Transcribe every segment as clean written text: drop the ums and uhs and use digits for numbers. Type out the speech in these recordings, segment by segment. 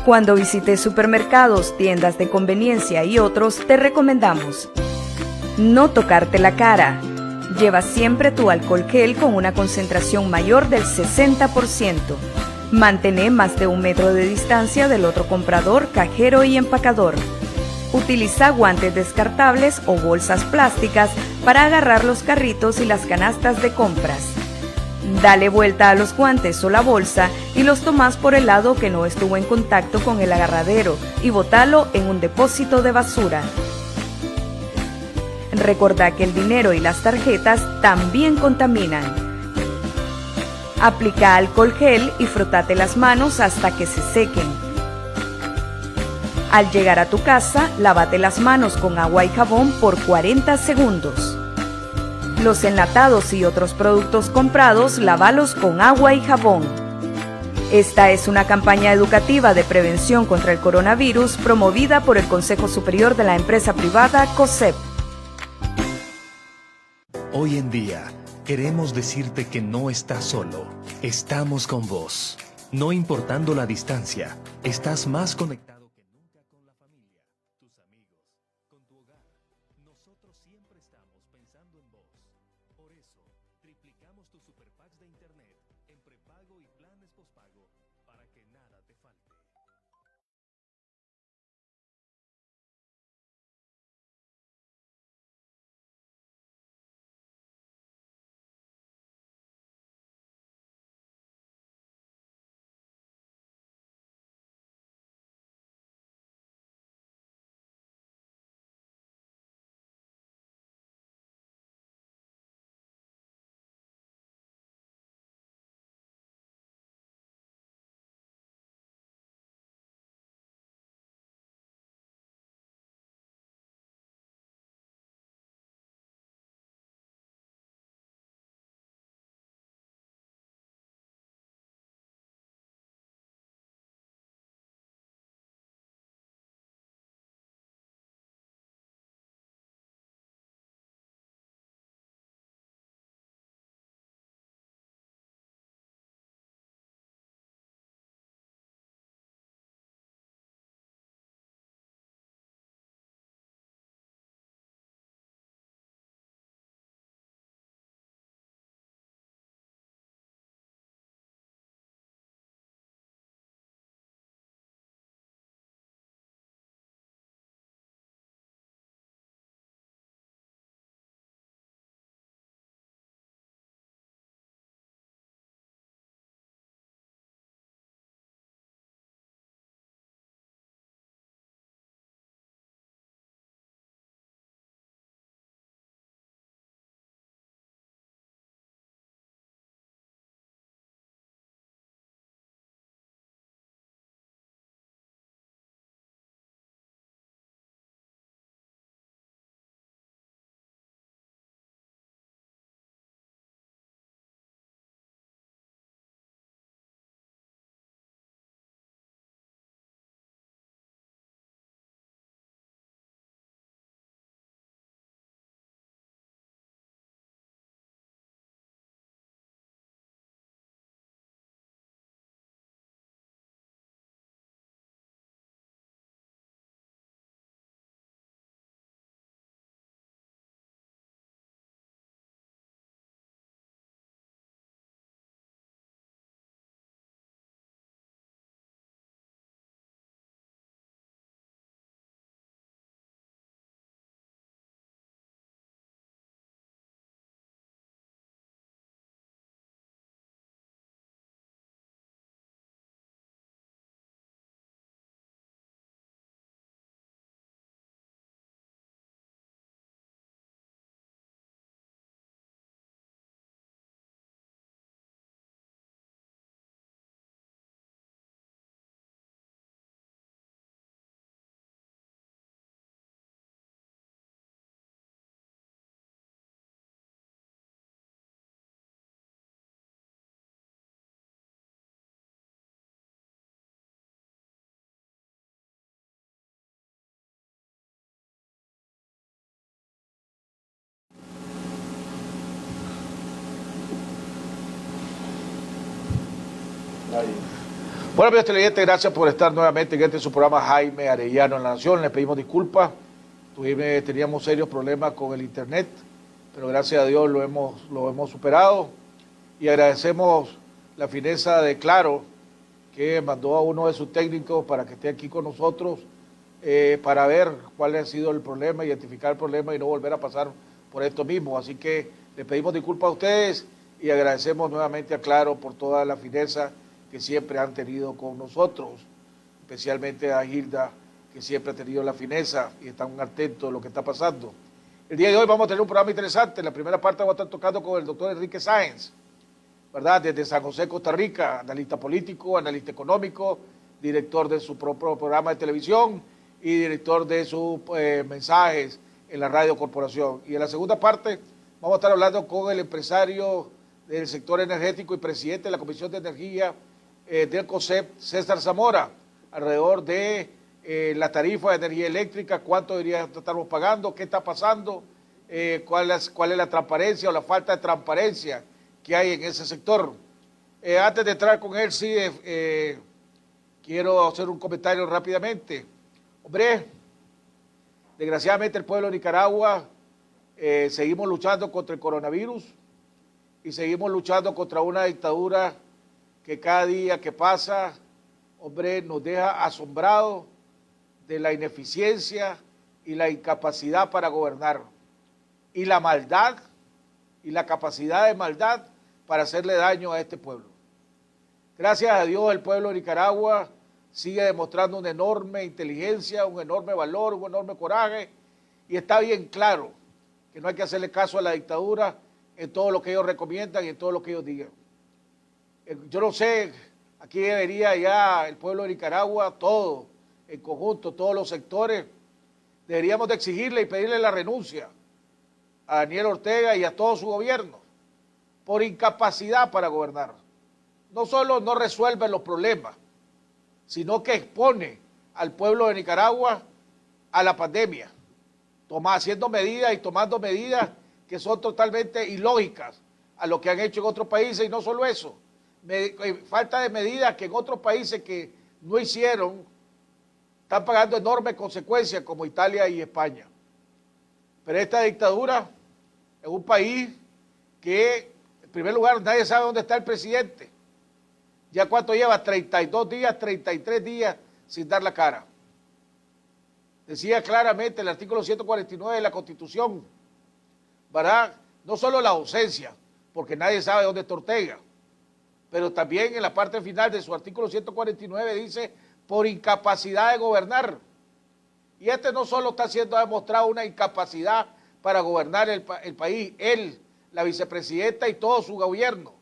Cuando visites supermercados, tiendas de conveniencia y otros, te recomendamos no tocarte la cara. Lleva siempre tu alcohol gel con una concentración mayor del 60%. Mantén más de 1 metro de distancia del otro comprador, cajero y empacador. Utiliza guantes descartables o bolsas plásticas para agarrar los carritos y las canastas de compras. Dale vuelta a los guantes o la bolsa y los tomás por el lado que no estuvo en contacto con el agarradero y bótalo en un depósito de basura. Recordá que el dinero y las tarjetas también contaminan. Aplica alcohol gel y frótate las manos hasta que se sequen. Al llegar a tu casa, lávate las manos con agua y jabón por 40 segundos. Los enlatados y otros productos comprados, lávalos con agua y jabón. Esta es una campaña educativa de prevención contra el coronavirus promovida por el Consejo Superior de la Empresa Privada COSEP. Hoy en día, queremos decirte que no estás solo. Estamos con vos. No importando la distancia, estás más conectado que nunca con la familia, tus amigos, con tu hogar. Nosotros siempre estamos pensando en vos. Por eso, triplicamos tus superpacks de internet en prepago y planes pospago para que nada te falte. Bueno, amigos televidentes, gracias por estar nuevamente en este su programa Jaime Arellano en la Nación. Les pedimos disculpas, teníamos serios problemas con el internet, pero gracias a Dios lo hemos superado y agradecemos la fineza de Claro, que mandó a uno de sus técnicos para que esté aquí con nosotros para ver cuál ha sido el problema, identificar el problema y no volver a pasar por esto mismo. Así que les pedimos disculpas a ustedes y agradecemos nuevamente a Claro por toda la fineza que siempre han tenido con nosotros, especialmente a Hilda, que siempre ha tenido la fineza y están atentos a lo que está pasando. El día de hoy vamos a tener un programa interesante. En la primera parte vamos a estar tocando con el doctor Enrique Sáenz, ¿verdad? Desde San José, Costa Rica, analista político, analista económico, director de su propio programa de televisión y director de sus mensajes en la Radio Corporación. Y en la segunda parte vamos a estar hablando con el empresario del sector energético y presidente de la Comisión de Energía del COSEP, César Zamora, alrededor de la tarifa de energía eléctrica, cuánto deberíamos estar pagando, qué está pasando, cuál es la transparencia o la falta de transparencia que hay en ese sector. Antes de entrar con él, sí, quiero hacer un comentario rápidamente. Hombre, desgraciadamente el pueblo de Nicaragua seguimos luchando contra el coronavirus y seguimos luchando contra una dictadura que cada día que pasa, hombre, nos deja asombrados de la ineficiencia y la incapacidad para gobernar. Y la maldad y la capacidad de maldad para hacerle daño a este pueblo. Gracias a Dios el pueblo de Nicaragua sigue demostrando una enorme inteligencia, un enorme valor, un enorme coraje, y está bien claro que no hay que hacerle caso a la dictadura en todo lo que ellos recomiendan y en todo lo que ellos digan. Yo no sé, aquí debería ya el pueblo de Nicaragua, todo, en conjunto, todos los sectores, deberíamos de exigirle y pedirle la renuncia a Daniel Ortega y a todo su gobierno por incapacidad para gobernar. No solo no resuelve los problemas, sino que expone al pueblo de Nicaragua a la pandemia, haciendo medidas y tomando medidas que son totalmente ilógicas a lo que han hecho en otros países, y no solo eso, falta de medidas que en otros países que no hicieron están pagando enormes consecuencias, como Italia y España. Pero esta dictadura es un país que, en primer lugar, nadie sabe dónde está el presidente. Ya cuánto lleva, 32 días, 33 días sin dar la cara. Decía claramente el artículo 149 de la Constitución, ¿verdad? No solo la ausencia, porque nadie sabe dónde está Ortega, pero también en la parte final de su artículo 149 dice por incapacidad de gobernar. Y este no solo está siendo demostrado una incapacidad para gobernar el país, él, la vicepresidenta y todo su gobierno.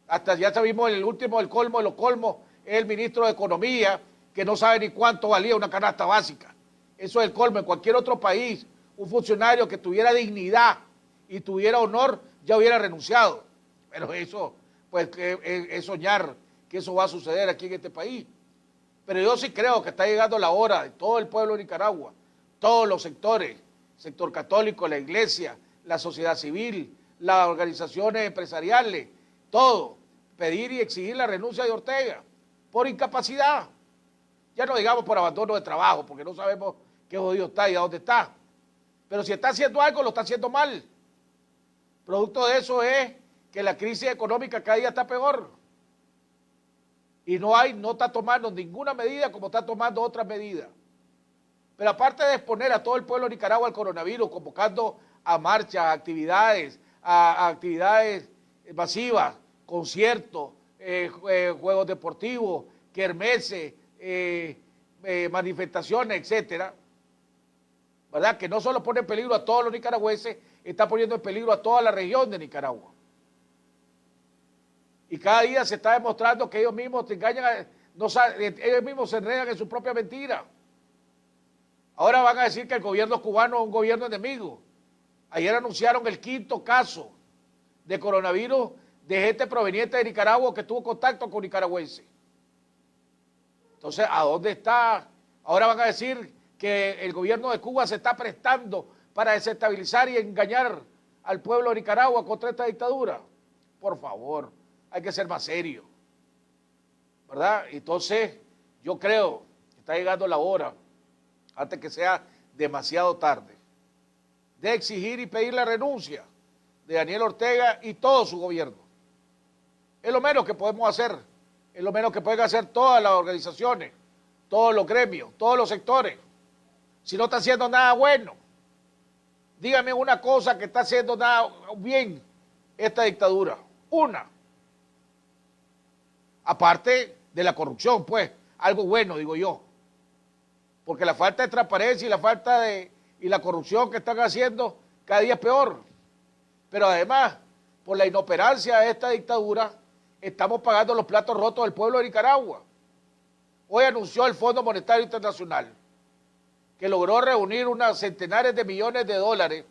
Hasta ya sabemos el último, el colmo de los colmos, es el ministro de Economía, que no sabe ni cuánto valía una canasta básica. Eso es el colmo. En cualquier otro país, un funcionario que tuviera dignidad y tuviera honor, ya hubiera renunciado. Pero eso, pues, es soñar que eso va a suceder aquí en este país. Pero yo sí creo que está llegando la hora de todo el pueblo de Nicaragua, todos los sectores, sector católico, la iglesia, la sociedad civil, las organizaciones empresariales, todo, pedir y exigir la renuncia de Ortega por incapacidad. Ya no digamos por abandono de trabajo, porque no sabemos qué jodido está y a dónde está. Pero si está haciendo algo, lo está haciendo mal. Producto de eso es que la crisis económica cada día está peor. Y no está tomando ninguna medida como está tomando otras medidas. Pero aparte de exponer a todo el pueblo de Nicaragua al coronavirus, convocando a marchas, a actividades masivas, conciertos, juegos deportivos, kermeses, manifestaciones, etcétera, ¿verdad? Que no solo pone en peligro a todos los nicaragüenses, está poniendo en peligro a toda la región de Nicaragua. Y cada día se está demostrando que ellos mismos te engañan, ellos mismos se enredan en su propia mentira. Ahora van a decir que el gobierno cubano es un gobierno enemigo. Ayer anunciaron el 5º caso de coronavirus de gente proveniente de Nicaragua que tuvo contacto con nicaragüenses. Entonces, ¿a dónde está? Ahora van a decir que el gobierno de Cuba se está prestando para desestabilizar y engañar al pueblo de Nicaragua contra esta dictadura. Por favor, hay que ser más serio, ¿verdad? Entonces, yo creo que está llegando la hora, antes que sea demasiado tarde, de exigir y pedir la renuncia de Daniel Ortega y todo su gobierno. Es lo menos que podemos hacer, es lo menos que pueden hacer todas las organizaciones, todos los gremios, todos los sectores. Si no está haciendo nada bueno, dígame una cosa que está haciendo nada bien esta dictadura. Una. Aparte de la corrupción, pues, algo bueno, digo yo. Porque la falta de transparencia y la falta de y la corrupción que están haciendo cada día es peor. Pero además, por la inoperancia de esta dictadura, estamos pagando los platos rotos del pueblo de Nicaragua. Hoy anunció el Fondo Monetario Internacional que logró reunir unas centenares de millones de dólares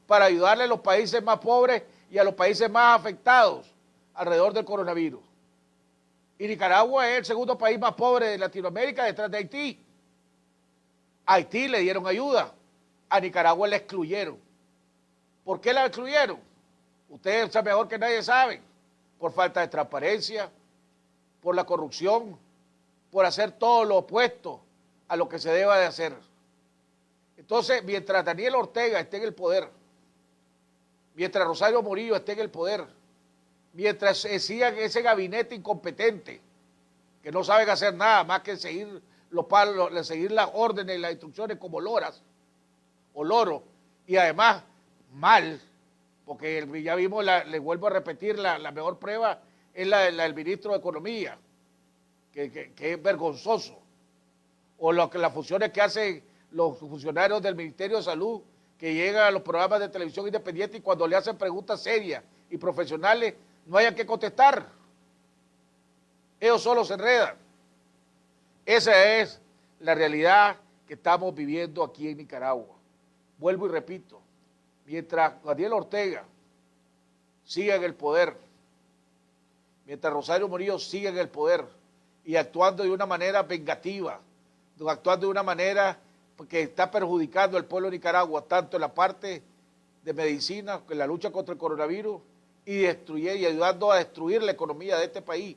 para ayudarle a los países más pobres y a los países más afectados alrededor del coronavirus. Y Nicaragua es el segundo país más pobre de Latinoamérica detrás de Haití. A Haití le dieron ayuda, a Nicaragua la excluyeron. ¿Por qué la excluyeron? Ustedes saben mejor que nadie saben. Por falta de transparencia, por la corrupción, por hacer todo lo opuesto a lo que se deba de hacer. Entonces, mientras Daniel Ortega esté en el poder, mientras Rosario Murillo esté en el poder, mientras sigan ese gabinete incompetente, que no saben hacer nada más que seguir seguir las órdenes y las instrucciones como loras o loros, y además mal, porque ya vimos, le vuelvo a repetir, la mejor prueba es la del ministro de Economía, que es vergonzoso, o las funciones que hacen los funcionarios del Ministerio de Salud, que llegan a los programas de televisión independiente y cuando le hacen preguntas serias y profesionales, no hayan que contestar. Ellos solo se enredan. Esa es la realidad que estamos viviendo aquí en Nicaragua. Vuelvo y repito, mientras Daniel Ortega siga en el poder, mientras Rosario Murillo siga en el poder y actuando de una manera vengativa, actuando de una manera que está perjudicando al pueblo de Nicaragua, tanto en la parte de medicina, en la lucha contra el coronavirus, y ayudando a destruir la economía de este país,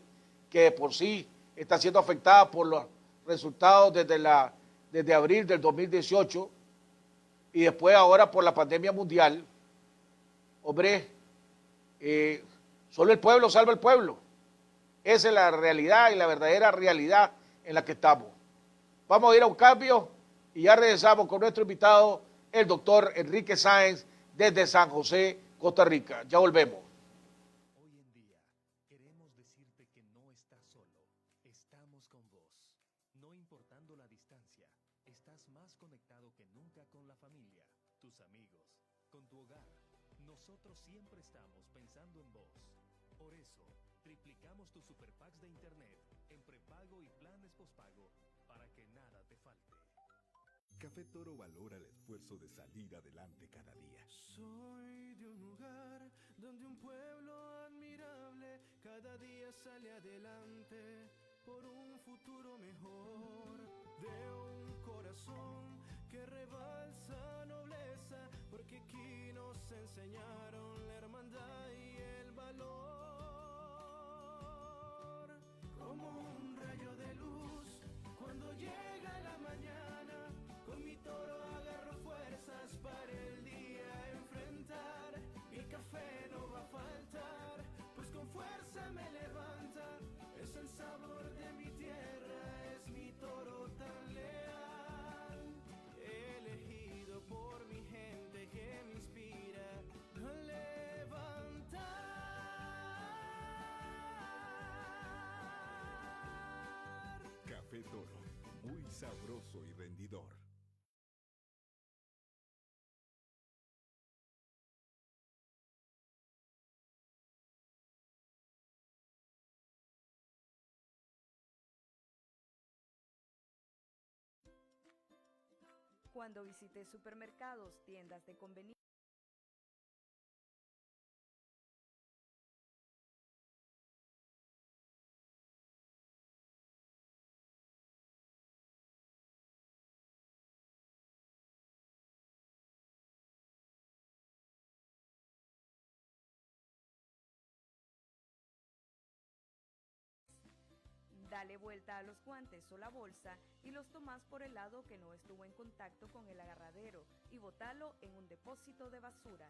que de por sí está siendo afectada por los resultados desde abril del 2018 y después ahora por la pandemia mundial. Hombre, solo el pueblo salva al pueblo. Esa es la realidad y la verdadera realidad en la que estamos. Vamos a ir a un cambio y ya regresamos con nuestro invitado, el doctor Enrique Sáenz, desde San José, Costa Rica. Ya volvemos. Hoy en día queremos decirte que no estás solo, estamos con vos. No importando la distancia, estás más conectado que nunca con la familia, tus amigos, con tu hogar. Nosotros siempre estamos pensando en vos. Por eso, triplicamos tus superpacks de internet en prepago y planes pospago para que nada te falte. Café Toro valora el esfuerzo de salir adelante cada día. Soy de un lugar donde un pueblo admirable cada día sale adelante por un futuro mejor. Veo un corazón que rebalsa nobleza porque aquí nos enseñaron la hermandad y el valor. Como un rayo de luz cuando llega la mañana, con mi toro agarro fuerzas para el día enfrentar. Mi café no va a faltar, pues con fuerza me levanta. Es el sabor de mi tierra, es mi toro tan leal. Elegido por mi gente que me inspira a levantar. Café Toro, muy sabroso y rendidor. Cuando visites supermercados, tiendas de conveniencia, dale Dale vuelta a los guantes o la bolsa y los tomás por el lado que no estuvo en contacto con el agarradero y botalo en un depósito de basura.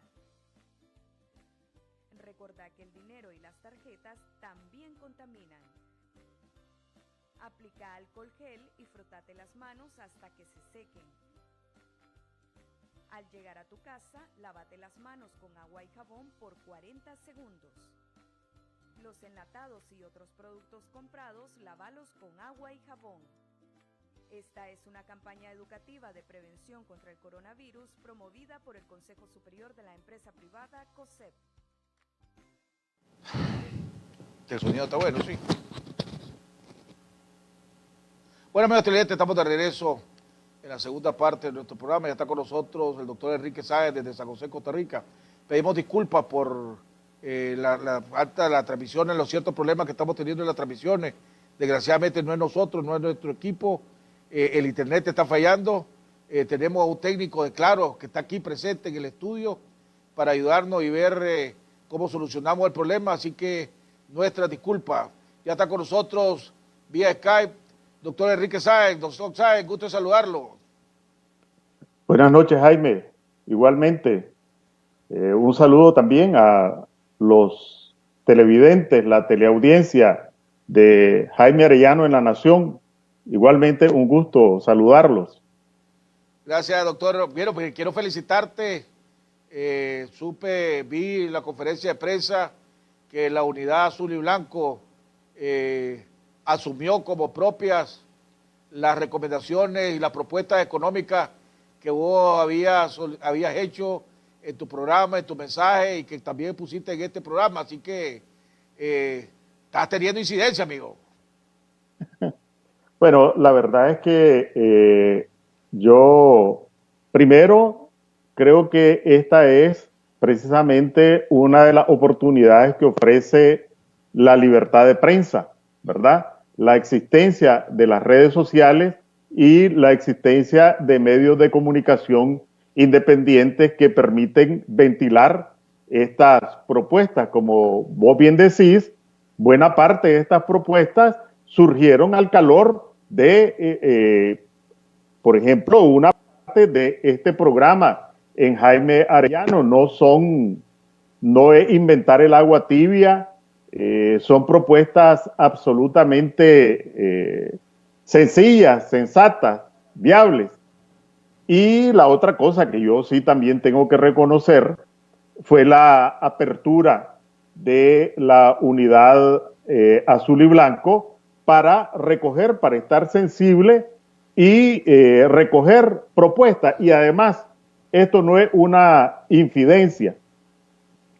Recordá que el dinero y las tarjetas también contaminan. Aplica alcohol gel y frótate las manos hasta que se sequen. Al llegar a tu casa, lávate las manos con agua y jabón por 40 segundos. Los enlatados y otros productos comprados, lávalos con agua y jabón. Esta es una campaña educativa de prevención contra el coronavirus promovida por el Consejo Superior de la Empresa Privada, COSEP. El sonido está bueno, sí. Bueno, amigos televidentes, estamos de regreso en la segunda parte de nuestro programa. Ya está con nosotros el doctor Enrique Sáenz desde San José, Costa Rica. Pedimos disculpas por la falta de la transmisión, en los ciertos problemas que estamos teniendo en las transmisiones. Desgraciadamente no es nosotros, no es nuestro equipo. El internet está fallando. Tenemos a un técnico de Claro que está aquí presente en el estudio para ayudarnos y ver cómo solucionamos el problema. Así que nuestra disculpa. Ya está con nosotros vía Skype doctor Enrique Sáenz. Doctor Sáenz, gusto de saludarlo. Buenas noches, Jaime. Igualmente, un saludo también a los televidentes, la teleaudiencia de Jaime Arellano en La Nación. Igualmente, un gusto saludarlos. Gracias, doctor. Bueno, pues quiero felicitarte. Vi la conferencia de prensa que la Unidad Azul y Blanco asumió como propias las recomendaciones y las propuestas económicas que vos habías hecho en tu programa, en tu mensaje y que también pusiste en este programa. Así que estás teniendo incidencia, amigo. Bueno, la verdad es que yo primero creo que esta es precisamente una de las oportunidades que ofrece la libertad de prensa, ¿verdad? La existencia de las redes sociales y la existencia de medios de comunicación independientes que permiten ventilar estas propuestas. Como vos bien decís, buena parte de estas propuestas surgieron al calor de, por ejemplo, una parte de este programa en Jaime Arellano. No es inventar el agua tibia, son propuestas absolutamente sencillas, sensatas, viables. Y la otra cosa que yo sí también tengo que reconocer fue la apertura de la Unidad Azul y Blanco para recoger, para estar sensible y recoger propuestas. Y además, esto no es una infidencia.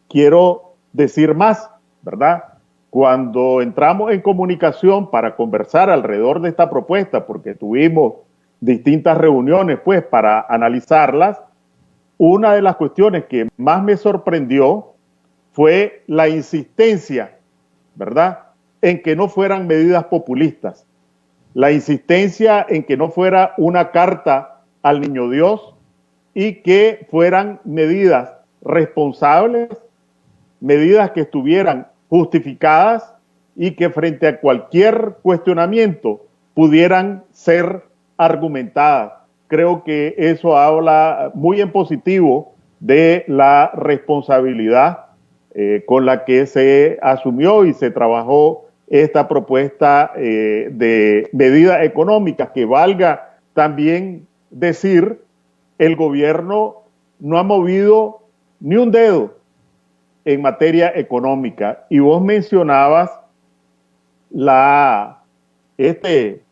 Quiero decir más, ¿verdad? Cuando entramos en comunicación para conversar alrededor de esta propuesta, porque tuvimos distintas reuniones pues para analizarlas, una de las cuestiones que más me sorprendió fue la insistencia, ¿verdad?, en que no fueran medidas populistas, la insistencia en que no fuera una carta al Niño Dios y que fueran medidas responsables, medidas que estuvieran justificadas y que frente a cualquier cuestionamiento pudieran ser argumentadas. Creo que eso habla muy en positivo de la responsabilidad con la que se asumió y se trabajó esta propuesta de medidas económicas, que valga también decir, el gobierno no ha movido ni un dedo en materia económica. Y vos mencionabas este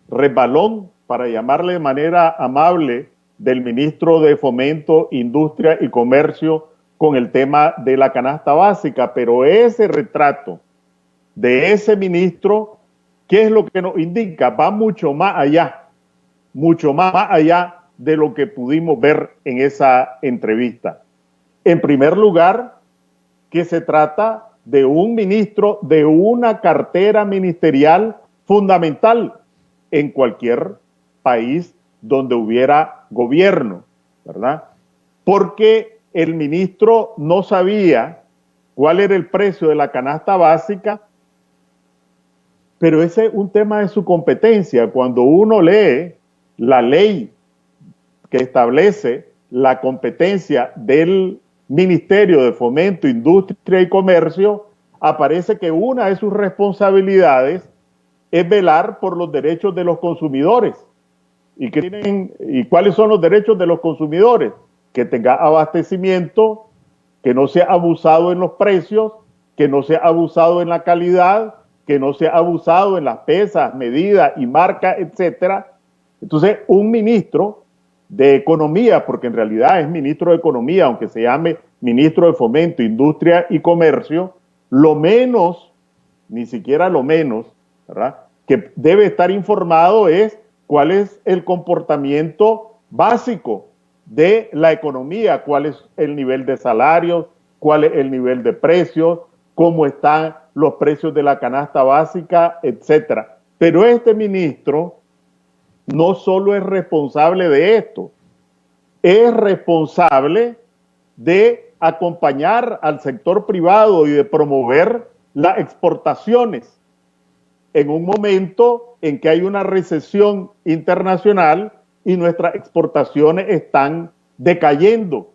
resbalón, para llamarle de manera amable, del ministro de Fomento, Industria y Comercio con el tema de la canasta básica, pero ese retrato de ese ministro, ¿qué es lo que nos indica? Va mucho más allá de lo que pudimos ver en esa entrevista. En primer lugar, que se trata de un ministro de una cartera ministerial fundamental en cualquier país donde hubiera gobierno, ¿verdad? Porque el ministro no sabía cuál era el precio de la canasta básica pero ese es un tema de su competencia. Cuando uno lee la ley que establece la competencia del Ministerio de Fomento, Industria y Comercio, aparece que una de sus responsabilidades es velar por los derechos de los consumidores. ¿Y cuáles son los derechos de los consumidores? Que tenga abastecimiento, que no sea abusado en los precios, que no sea abusado en la calidad, que no sea abusado en las pesas, medidas y marcas, etcétera. Entonces, un ministro de Economía, porque en realidad es ministro de Economía, aunque se llame ministro de Fomento, Industria y Comercio, lo menos, ni siquiera lo menos, ¿verdad?, que debe estar informado es cuál es el comportamiento básico de la economía, cuál es el nivel de salarios, cuál es el nivel de precios, cómo están los precios de la canasta básica, etcétera. Pero este ministro no solo es responsable de esto, es responsable de acompañar al sector privado y de promover las exportaciones en un momento en que hay una recesión internacional y nuestras exportaciones están decayendo.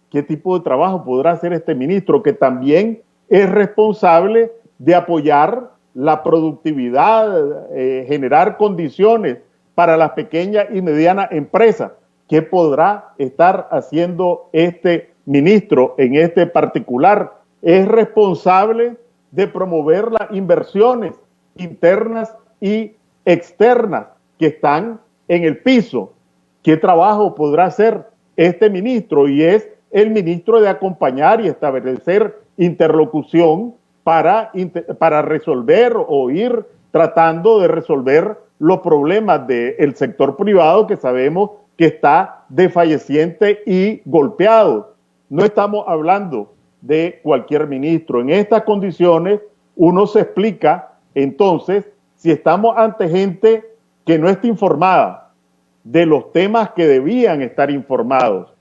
¿Qué tipo de trabajo podrá hacer este ministro, que también es responsable de apoyar la productividad, generar condiciones para las pequeñas y medianas empresas? ¿Qué podrá estar haciendo este ministro en este particular? Es responsable de promover las inversiones internas y externas que están en el piso. ¿Qué trabajo podrá hacer este ministro? Y es el ministro de acompañar y establecer interlocución para resolver o ir tratando de resolver los problemas del sector privado, que sabemos que está desfalleciente y golpeado. No estamos hablando de cualquier ministro. En estas condiciones uno se explica entonces si estamos ante gente que no está informada de los temas que debían estar informados,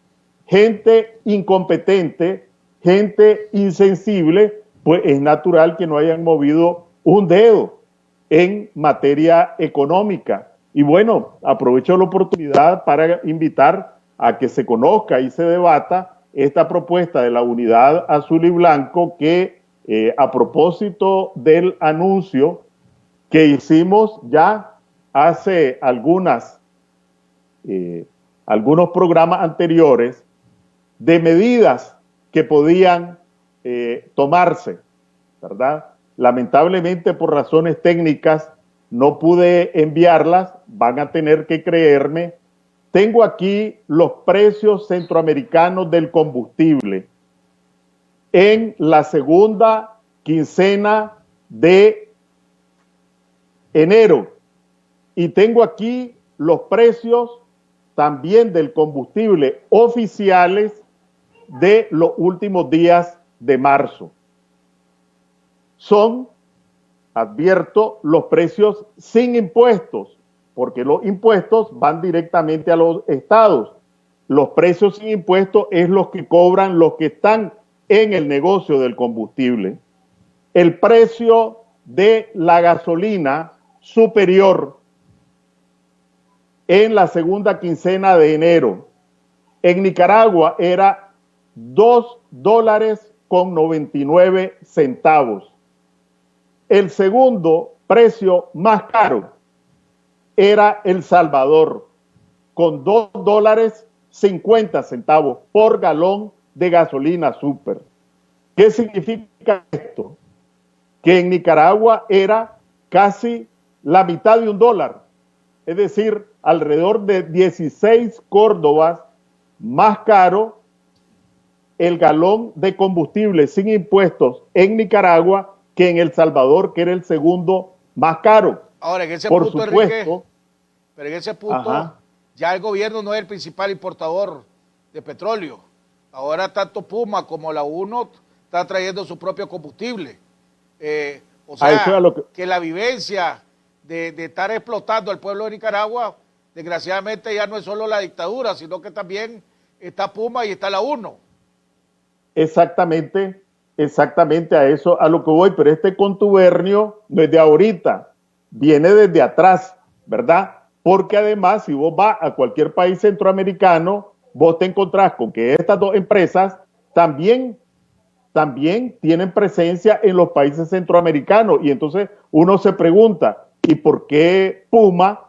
gente incompetente, gente insensible, pues es natural que no hayan movido un dedo en materia económica. Y bueno, aprovecho la oportunidad para invitar a que se conozca y se debata esta propuesta de la Unidad Azul y Blanco que, a propósito del anuncio que hicimos ya hace algunos programas anteriores de medidas que podían tomarse, ¿verdad? Lamentablemente, por razones técnicas, no pude enviarlas, van a tener que creerme. Tengo aquí los precios centroamericanos del combustible en la segunda quincena de enero. Y tengo aquí los precios también del combustible oficiales de los últimos días de marzo. Son, advierto, los precios sin impuestos, porque los impuestos van directamente a los estados. Los precios sin impuestos es los que cobran los que están en el negocio del combustible. El precio de la gasolina superior en la segunda quincena de enero en Nicaragua era $2.99. El segundo precio más caro era El Salvador, con $2.50 por galón de gasolina super. ¿Qué significa esto? Que en Nicaragua era casi la mitad de $1, es decir, alrededor de 16 córdobas más caro el galón de combustible sin impuestos en Nicaragua que en El Salvador, que era el segundo más caro. Ahora, en ese Por punto, supuesto, Enrique, pero en ese punto, ajá, ya el gobierno no es el principal importador de petróleo. Ahora tanto Puma como la UNO están trayendo su propio combustible. O sea, eso es lo que la vivencia de estar explotando al pueblo de Nicaragua, desgraciadamente ya no es solo la dictadura, sino que también está Puma y está la UNO. Exactamente a eso a lo que voy, pero este contubernio no es de ahorita. viene desde atrás, ¿verdad? Porque además, si vos vas a cualquier país centroamericano, vos te encontrás con que estas dos empresas también tienen presencia en los países centroamericanos. Y entonces uno se pregunta, ¿y por qué Puma,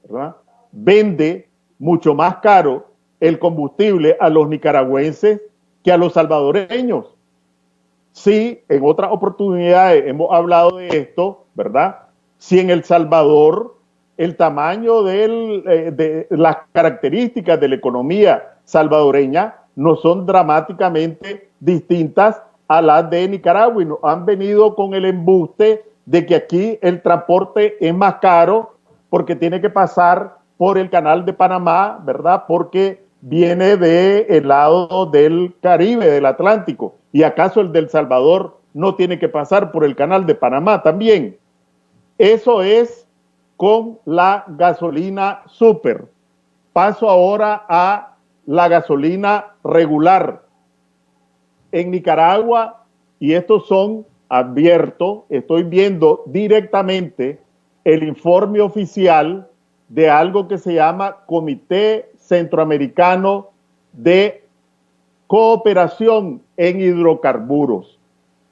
¿verdad?, vende mucho más caro el combustible a los nicaragüenses que a los salvadoreños? Sí, en otras oportunidades hemos hablado de esto, ¿verdad? Si en El Salvador el tamaño de las características de la economía salvadoreña no son dramáticamente distintas a las de Nicaragua, y nos han venido con el embuste de que aquí el transporte es más caro porque tiene que pasar por el canal de Panamá, ¿verdad? Porque viene del lado del Caribe, del Atlántico. ¿Y acaso el del Salvador no tiene que pasar por el canal de Panamá también? Eso es con la gasolina super. Paso ahora a la gasolina regular. En Nicaragua, y estos son, advierto, estoy viendo directamente el informe oficial de algo que se llama Comité Centroamericano de Cooperación en Hidrocarburos,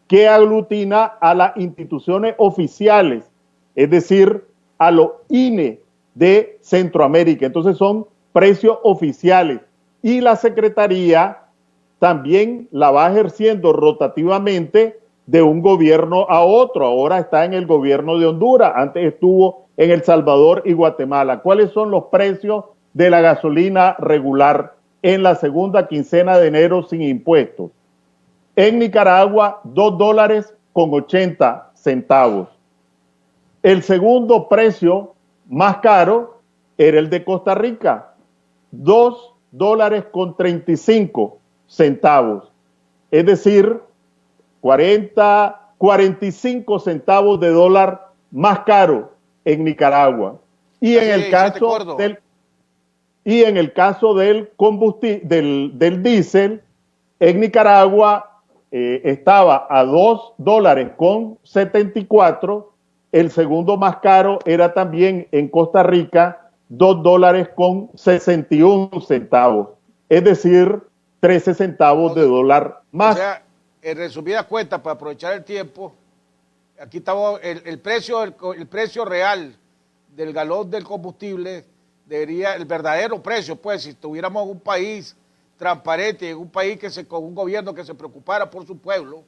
que aglutina a las instituciones oficiales, es decir, a los INE de Centroamérica. Entonces son precios oficiales, y la Secretaría también la va ejerciendo rotativamente de un gobierno a otro. Ahora está en el gobierno de Honduras, antes estuvo en El Salvador y Guatemala. ¿Cuáles son los precios de la gasolina regular en la segunda quincena de enero sin impuestos? En Nicaragua, $2.80. El segundo precio más caro era el de Costa Rica, $2.35. Es decir, 45 centavos de dólar más caro en Nicaragua. Y en el caso del combustible, del diésel, en Nicaragua estaba a $2.74. El segundo más caro era también en Costa Rica, $2.61. Es decir, 13 centavos de dólar más. O sea, en resumidas cuentas, para aprovechar el tiempo, aquí estamos, el precio real del galón del combustible debería, el verdadero precio, pues, si estuviéramos en un país transparente, en un país con un gobierno que se preocupara por su pueblo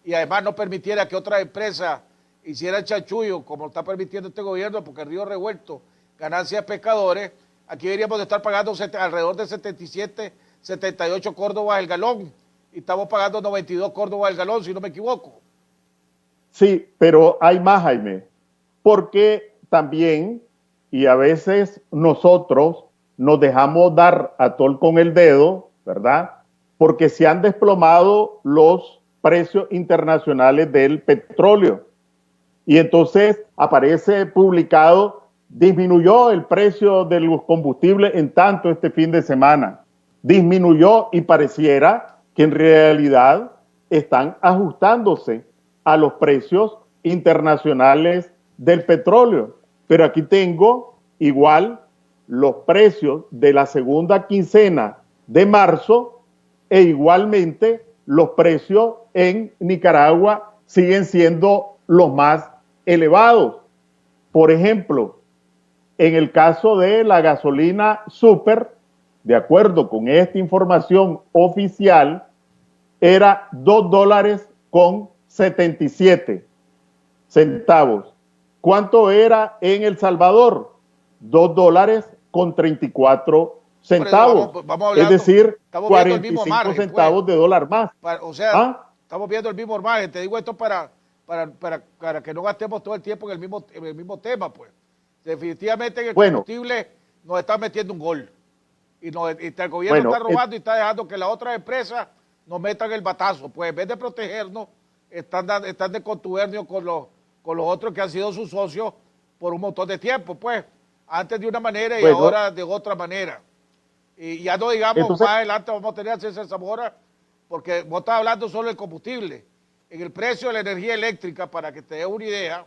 y además no permitiera que otras empresas hicieran chanchullo, como está permitiendo este gobierno, porque el río revuelto, ganancias de pescadores, aquí deberíamos de estar pagando alrededor de 77, 78 córdobas el galón, y estamos pagando 92 córdobas el galón, si no me equivoco. Sí, pero hay más, Jaime, porque también, y a veces nosotros nos dejamos dar a tol con el dedo, ¿verdad? Porque se han desplomado los precios internacionales del petróleo. Y entonces aparece publicado, disminuyó el precio de los combustibles en tanto este fin de semana. Disminuyó, y pareciera que en realidad están ajustándose a los precios internacionales del petróleo. Pero aquí tengo igual los precios de la segunda quincena de marzo, e igualmente los precios en Nicaragua siguen siendo los más elevados. Por ejemplo, en el caso de la gasolina super, de acuerdo con esta información oficial, era $2.77. ¿Cuánto era en El Salvador? $2.34. Vamos hablando, es decir, estamos viendo el 45 mismo margen, centavos pues, de dólar más. o sea, estamos viendo el mismo margen. Te digo esto para que no gastemos todo el tiempo en el mismo tema, pues. Definitivamente en el combustible nos está metiendo un gol. Y el gobierno está robando y está dejando que las otras empresas nos metan el batazo. Pues en vez de protegernos, están de contubernio con los otros que han sido sus socios por un montón de tiempo, pues. Antes de una manera y ahora de otra manera. Y ya no digamos, entonces, más adelante vamos a tener a César Zamora, porque vos estás hablando solo del combustible. En el precio de la energía eléctrica, para que te dé una idea,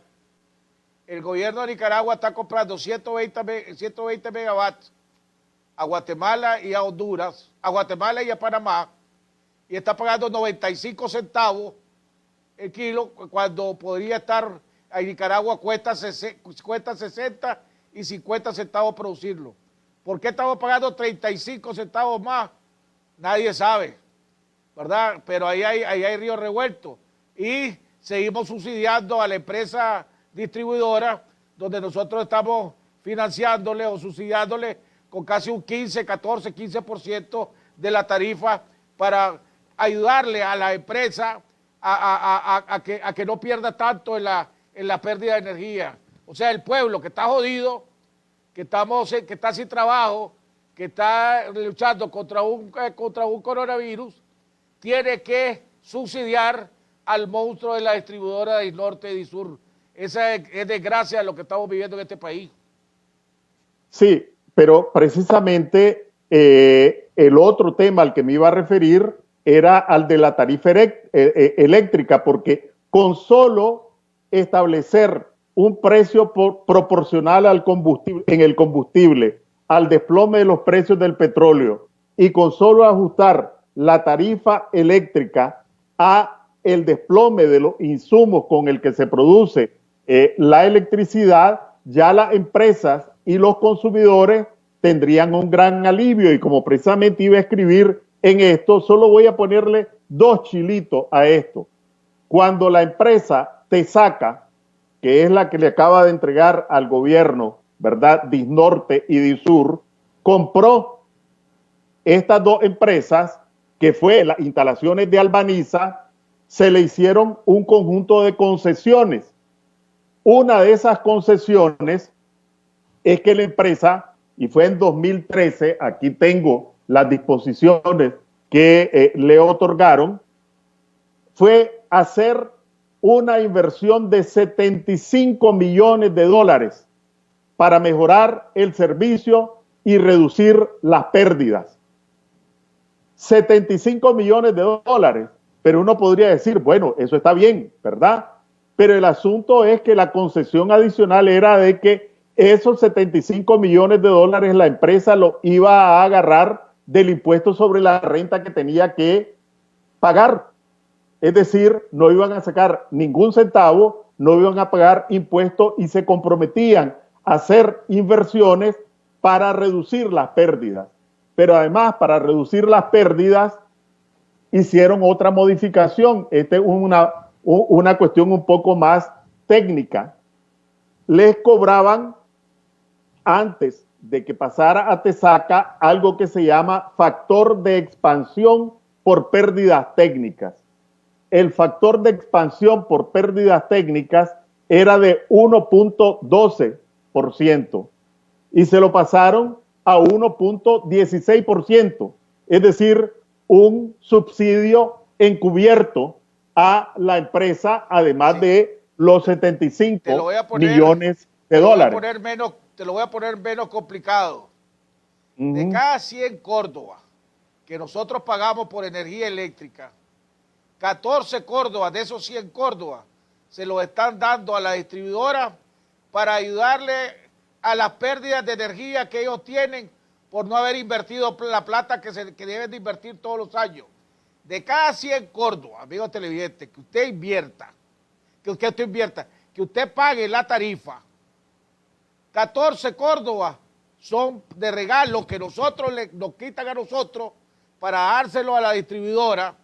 el gobierno de Nicaragua está comprando 120 megawatts a Guatemala y a Honduras, a Guatemala y a Panamá, y está pagando 95 centavos el kilo, cuando podría estar en Nicaragua cuesta 60 y 50 centavos producirlo. ¿Por qué estamos pagando 35 centavos más? Nadie sabe, ¿verdad? Pero ahí hay río revuelto. Y seguimos subsidiando a la empresa distribuidora, donde nosotros estamos financiándole o subsidiándole con casi un 15, 14, 15% de la tarifa para ayudarle a la empresa a que no pierda tanto en la pérdida de energía. O sea, el pueblo que está jodido, que está sin trabajo, que está luchando contra un coronavirus, tiene que subsidiar al monstruo de la distribuidora del norte y sur. Esa es desgracia lo que estamos viviendo en este país. Sí, pero precisamente el otro tema al que me iba a referir era al de la tarifa eléctrica, porque con solo establecer un precio proporcional al combustible, en el combustible, al desplome de los precios del petróleo, y con solo ajustar la tarifa eléctrica a el desplome de los insumos con el que se produce la electricidad, ya las empresas y los consumidores tendrían un gran alivio. Y como precisamente iba a escribir en esto, solo voy a ponerle 2 chilitos a esto. Cuando la empresa Tesaca, que es la que le acaba de entregar al gobierno, ¿verdad?, Disnorte y Disur, compró estas 2 empresas, que fue las instalaciones de Albaniza, se le hicieron un conjunto de concesiones. Una de esas concesiones es que la empresa, y fue en 2013, aquí tengo las disposiciones que le otorgaron, fue hacer una inversión de 75 millones de dólares para mejorar el servicio y reducir las pérdidas. 75 millones de dólares, pero uno podría decir, bueno, eso está bien, ¿verdad? Pero el asunto es que la concesión adicional era de que esos 75 millones de dólares la empresa lo iba a agarrar del impuesto sobre la renta que tenía que pagar. Es decir, no iban a sacar ningún centavo, no iban a pagar impuestos y se comprometían a hacer inversiones para reducir las pérdidas. Pero además, para reducir las pérdidas, hicieron otra modificación. Esta es una cuestión un poco más técnica. Les cobraban, antes de que pasara a Tesaca, algo que se llama factor de expansión por pérdidas técnicas. El factor de expansión por pérdidas técnicas era de 1.12% y se lo pasaron a 1.16%, es decir, un subsidio encubierto a la empresa, además de los 75 millones de dólares. Te lo voy a poner menos complicado. De cada 100 Córdoba que nosotros pagamos por energía eléctrica, 14 Córdobas de esos 100 Córdobas se los están dando a la distribuidora para ayudarle a las pérdidas de energía que ellos tienen por no haber invertido la plata que deben de invertir todos los años. De cada 100 Córdobas, amigos televidentes, que usted invierta, que usted pague la tarifa, 14 Córdobas son de regalo que nos quitan a nosotros para dárselo a la distribuidora,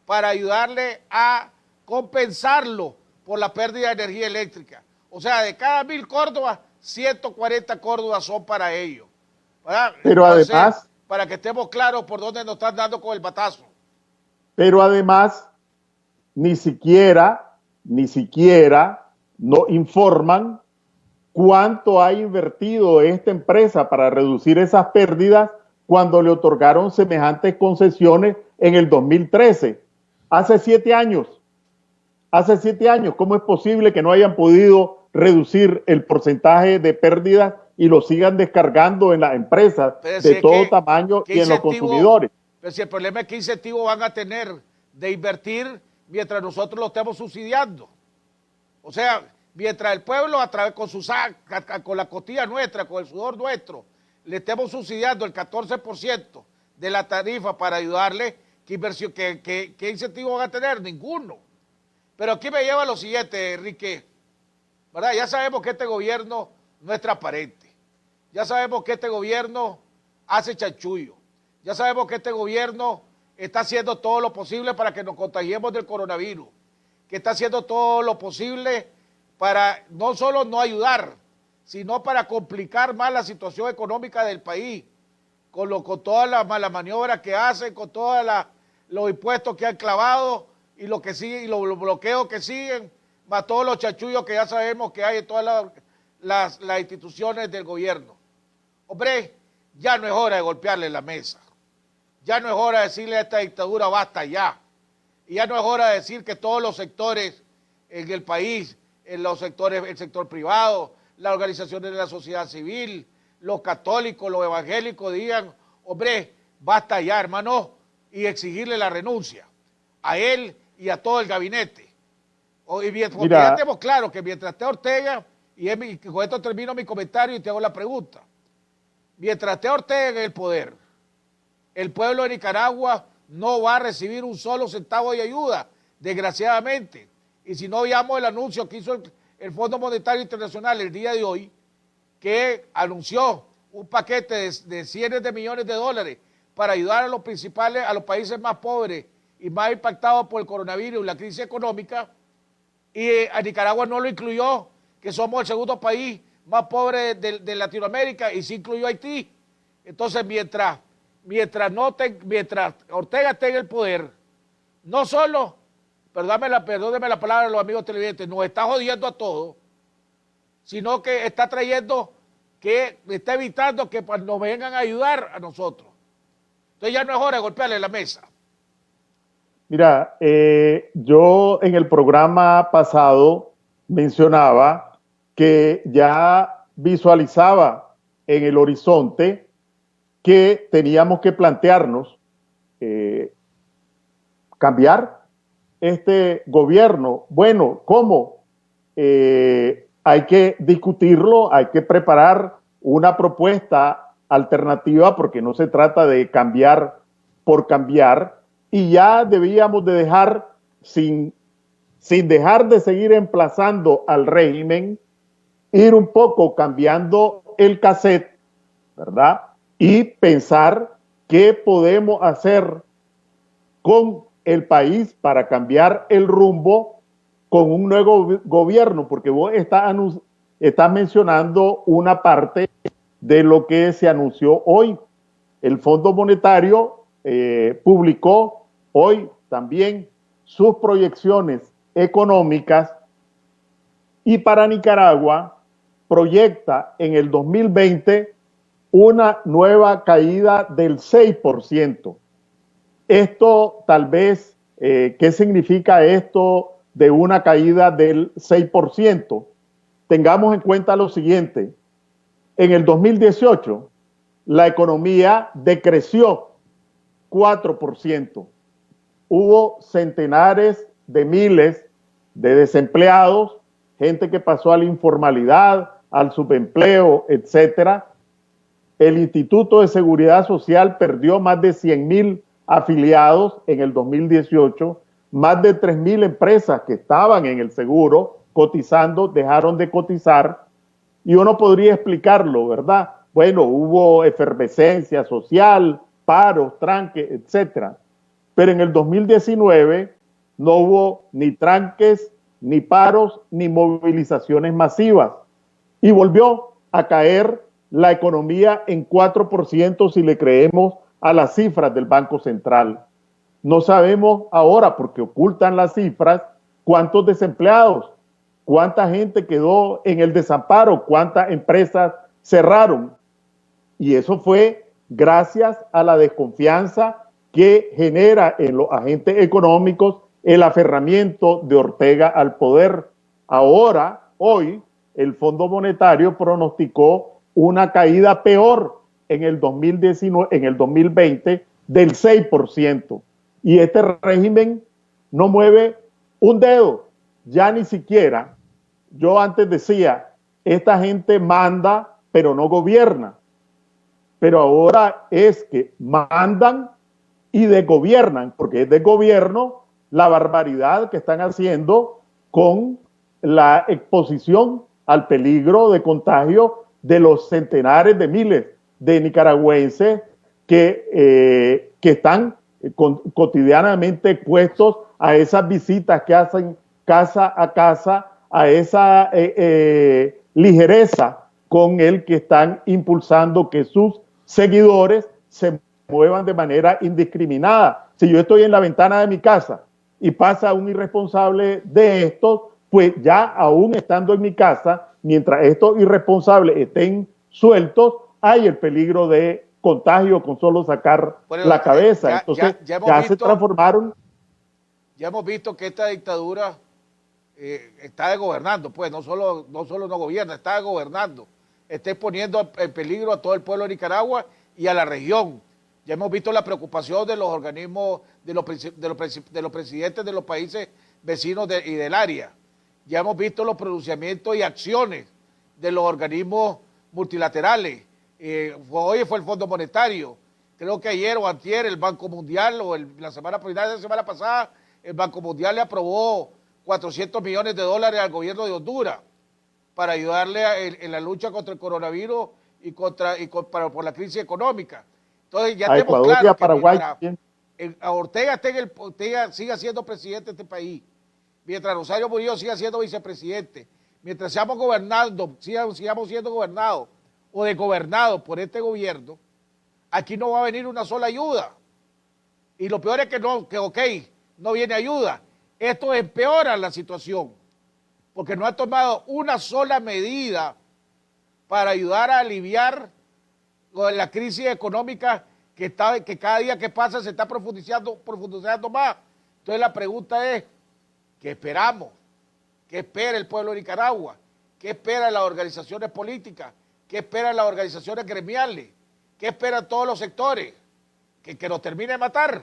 para ayudarle a compensarlo por la pérdida de energía eléctrica. O sea, de cada 1000 Córdobas, 140 Córdobas son para ellos, ¿verdad? Pero entonces, además, para que estemos claros por dónde nos están dando con el batazo. Pero además, ni siquiera no informan cuánto ha invertido esta empresa para reducir esas pérdidas cuando le otorgaron semejantes concesiones en el 2013. Hace 7 años. ¿Cómo es posible que no hayan podido reducir el porcentaje de pérdidas y lo sigan descargando en las empresas de todo tamaño y en los consumidores? Pero si el problema es qué incentivo van a tener de invertir mientras nosotros lo estemos subsidiando. O sea, mientras el pueblo a través con la costilla nuestra, con el sudor nuestro, le estemos subsidiando el 14% de la tarifa para ayudarle, ¿qué incentivo van a tener? Ninguno. Pero aquí me lleva lo siguiente, Enrique, ¿verdad? Ya sabemos que este gobierno no es transparente, ya sabemos que este gobierno hace chanchullo, ya sabemos que este gobierno está haciendo todo lo posible para que nos contagiemos del coronavirus, que está haciendo todo lo posible para no solo no ayudar, sino para complicar más la situación económica del país, con todas las malas maniobras que hacen, con todos los impuestos que han clavado y lo que siguen, y los bloqueos que siguen, más todos los chanchullos que ya sabemos que hay en todas las instituciones del gobierno. Hombre, ya no es hora de golpearle la mesa, ya no es hora de decirle a esta dictadura basta ya, y ya no es hora de decir que todos los sectores en el país, el sector privado, las organizaciones de la sociedad civil, los católicos, los evangélicos digan, hombre, basta ya, hermano, y exigirle la renuncia a él y a todo el gabinete. Porque ya tenemos claro que mientras esté Ortega, y con esto termino mi comentario y te hago la pregunta, mientras esté Ortega en el poder, el pueblo de Nicaragua no va a recibir un solo centavo de ayuda, desgraciadamente. Y si no veamos el anuncio que hizo el Fondo Monetario Internacional el día de hoy, que anunció un paquete de cientos de millones de dólares para ayudar a los países más pobres y más impactados por el coronavirus y la crisis económica, y a Nicaragua no lo incluyó, que somos el segundo país más pobre de Latinoamérica, y sí incluyó Haití. Entonces, mientras Ortega esté en el poder, no solo, perdóneme la palabra a los amigos televidentes, nos está jodiendo a todos, sino que está está evitando que nos vengan a ayudar a nosotros. Entonces ya no es hora de golpearle la mesa. Mira, yo en el programa pasado mencionaba que ya visualizaba en el horizonte que teníamos que plantearnos cambiar este gobierno. Bueno, ¿cómo? Hay que discutirlo, hay que preparar una propuesta alternativa, porque no se trata de cambiar por cambiar, y ya debíamos de dejar, sin dejar de seguir emplazando al régimen, ir un poco cambiando el cassette, ¿verdad? Y pensar qué podemos hacer con el país para cambiar el rumbo con un nuevo gobierno, porque vos estás mencionando una parte de lo que se anunció hoy. El Fondo Monetario publicó hoy también sus proyecciones económicas, y para Nicaragua proyecta en el 2020 una nueva caída del 6%. Esto tal vez, ¿qué significa esto de una caída del 6%? Tengamos en cuenta lo siguiente: en el 2018 la economía decreció 4%. Hubo centenares de miles de desempleados, gente que pasó a la informalidad, al subempleo, etcétera. El Instituto de Seguridad Social perdió más de 100,000 afiliados en el 2018. Más de 3,000 empresas que estaban en el seguro cotizando dejaron de cotizar, y uno podría explicarlo, ¿verdad? Bueno, hubo efervescencia social, paros, tranques, etcétera. Pero en el 2019 no hubo ni tranques, ni paros, ni movilizaciones masivas, y volvió a caer la economía en 4% si le creemos a las cifras del Banco Central. No sabemos ahora, porque ocultan las cifras, cuántos desempleados, cuánta gente quedó en el desamparo, cuántas empresas cerraron. Y eso fue gracias a la desconfianza que genera en los agentes económicos el aferramiento de Ortega al poder. Ahora, hoy, el Fondo Monetario pronosticó una caída peor en el 2020 del 6%. Y este régimen no mueve un dedo, ya ni siquiera yo antes decía, esta gente manda, pero no gobierna. Pero ahora es que mandan y desgobiernan, porque es de gobierno la barbaridad que están haciendo con la exposición al peligro de contagio de los centenares de miles de nicaragüenses que están cotidianamente expuestos a esas visitas que hacen casa a casa, a esa ligereza con el que están impulsando que sus seguidores se muevan de manera indiscriminada. Si yo estoy en la ventana de mi casa y pasa un irresponsable de estos, pues ya aún estando en mi casa, mientras estos irresponsables estén sueltos, hay el peligro de contagio con solo sacar la cabeza. Entonces ya se transformaron. Ya hemos visto que esta dictadura está gobernando, pues no solo no gobierna, está gobernando, está exponiendo en peligro a todo el pueblo de Nicaragua y a la región. Ya hemos visto la preocupación de los organismos, de los presidentes de los países vecinos y del área. Ya hemos visto los pronunciamientos y acciones de los organismos multilaterales. Hoy fue el Fondo Monetario. Creo que ayer o antier el Banco Mundial la semana pasada, el Banco Mundial le aprobó 400 millones de dólares al gobierno de Honduras para ayudarle en la lucha contra el coronavirus y por la crisis económica. Entonces ya tenemos Ecuador claro y a Paraguay. a Ortega siga siendo presidente de este país, mientras Rosario Murillo siga siendo vicepresidente, mientras sigamos siendo gobernados o desgobernados por este gobierno, aquí no va a venir una sola ayuda. Y lo peor es que no viene ayuda. Esto empeora la situación, porque no ha tomado una sola medida para ayudar a aliviar la crisis económica que cada día que pasa se está profundizando más. Entonces la pregunta es, ¿qué esperamos? ¿Qué espera el pueblo de Nicaragua? ¿Qué esperan las organizaciones políticas? ¿Qué esperan las organizaciones gremiales? ¿Qué esperan todos los sectores? ¿Que nos termine de matar?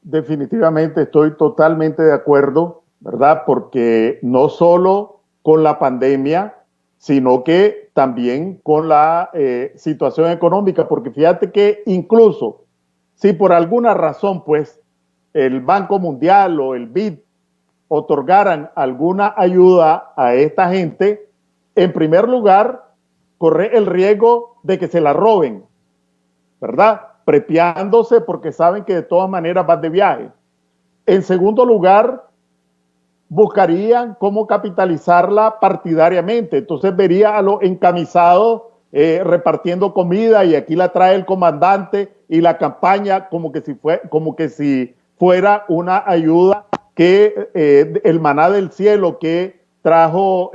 Definitivamente estoy totalmente de acuerdo, ¿verdad? Porque no solo con la pandemia, sino que también con la situación económica, porque fíjate que incluso si por alguna razón, pues, el Banco Mundial o el BID otorgaran alguna ayuda a esta gente, en primer lugar, corre el riesgo de que se la roben, ¿verdad? Prepiándose porque saben que de todas maneras van de viaje. En segundo lugar, buscarían cómo capitalizarla partidariamente. Entonces vería a los encamisados repartiendo comida y aquí la trae el comandante y la campaña como que si fuera una ayuda que el maná del cielo que trajo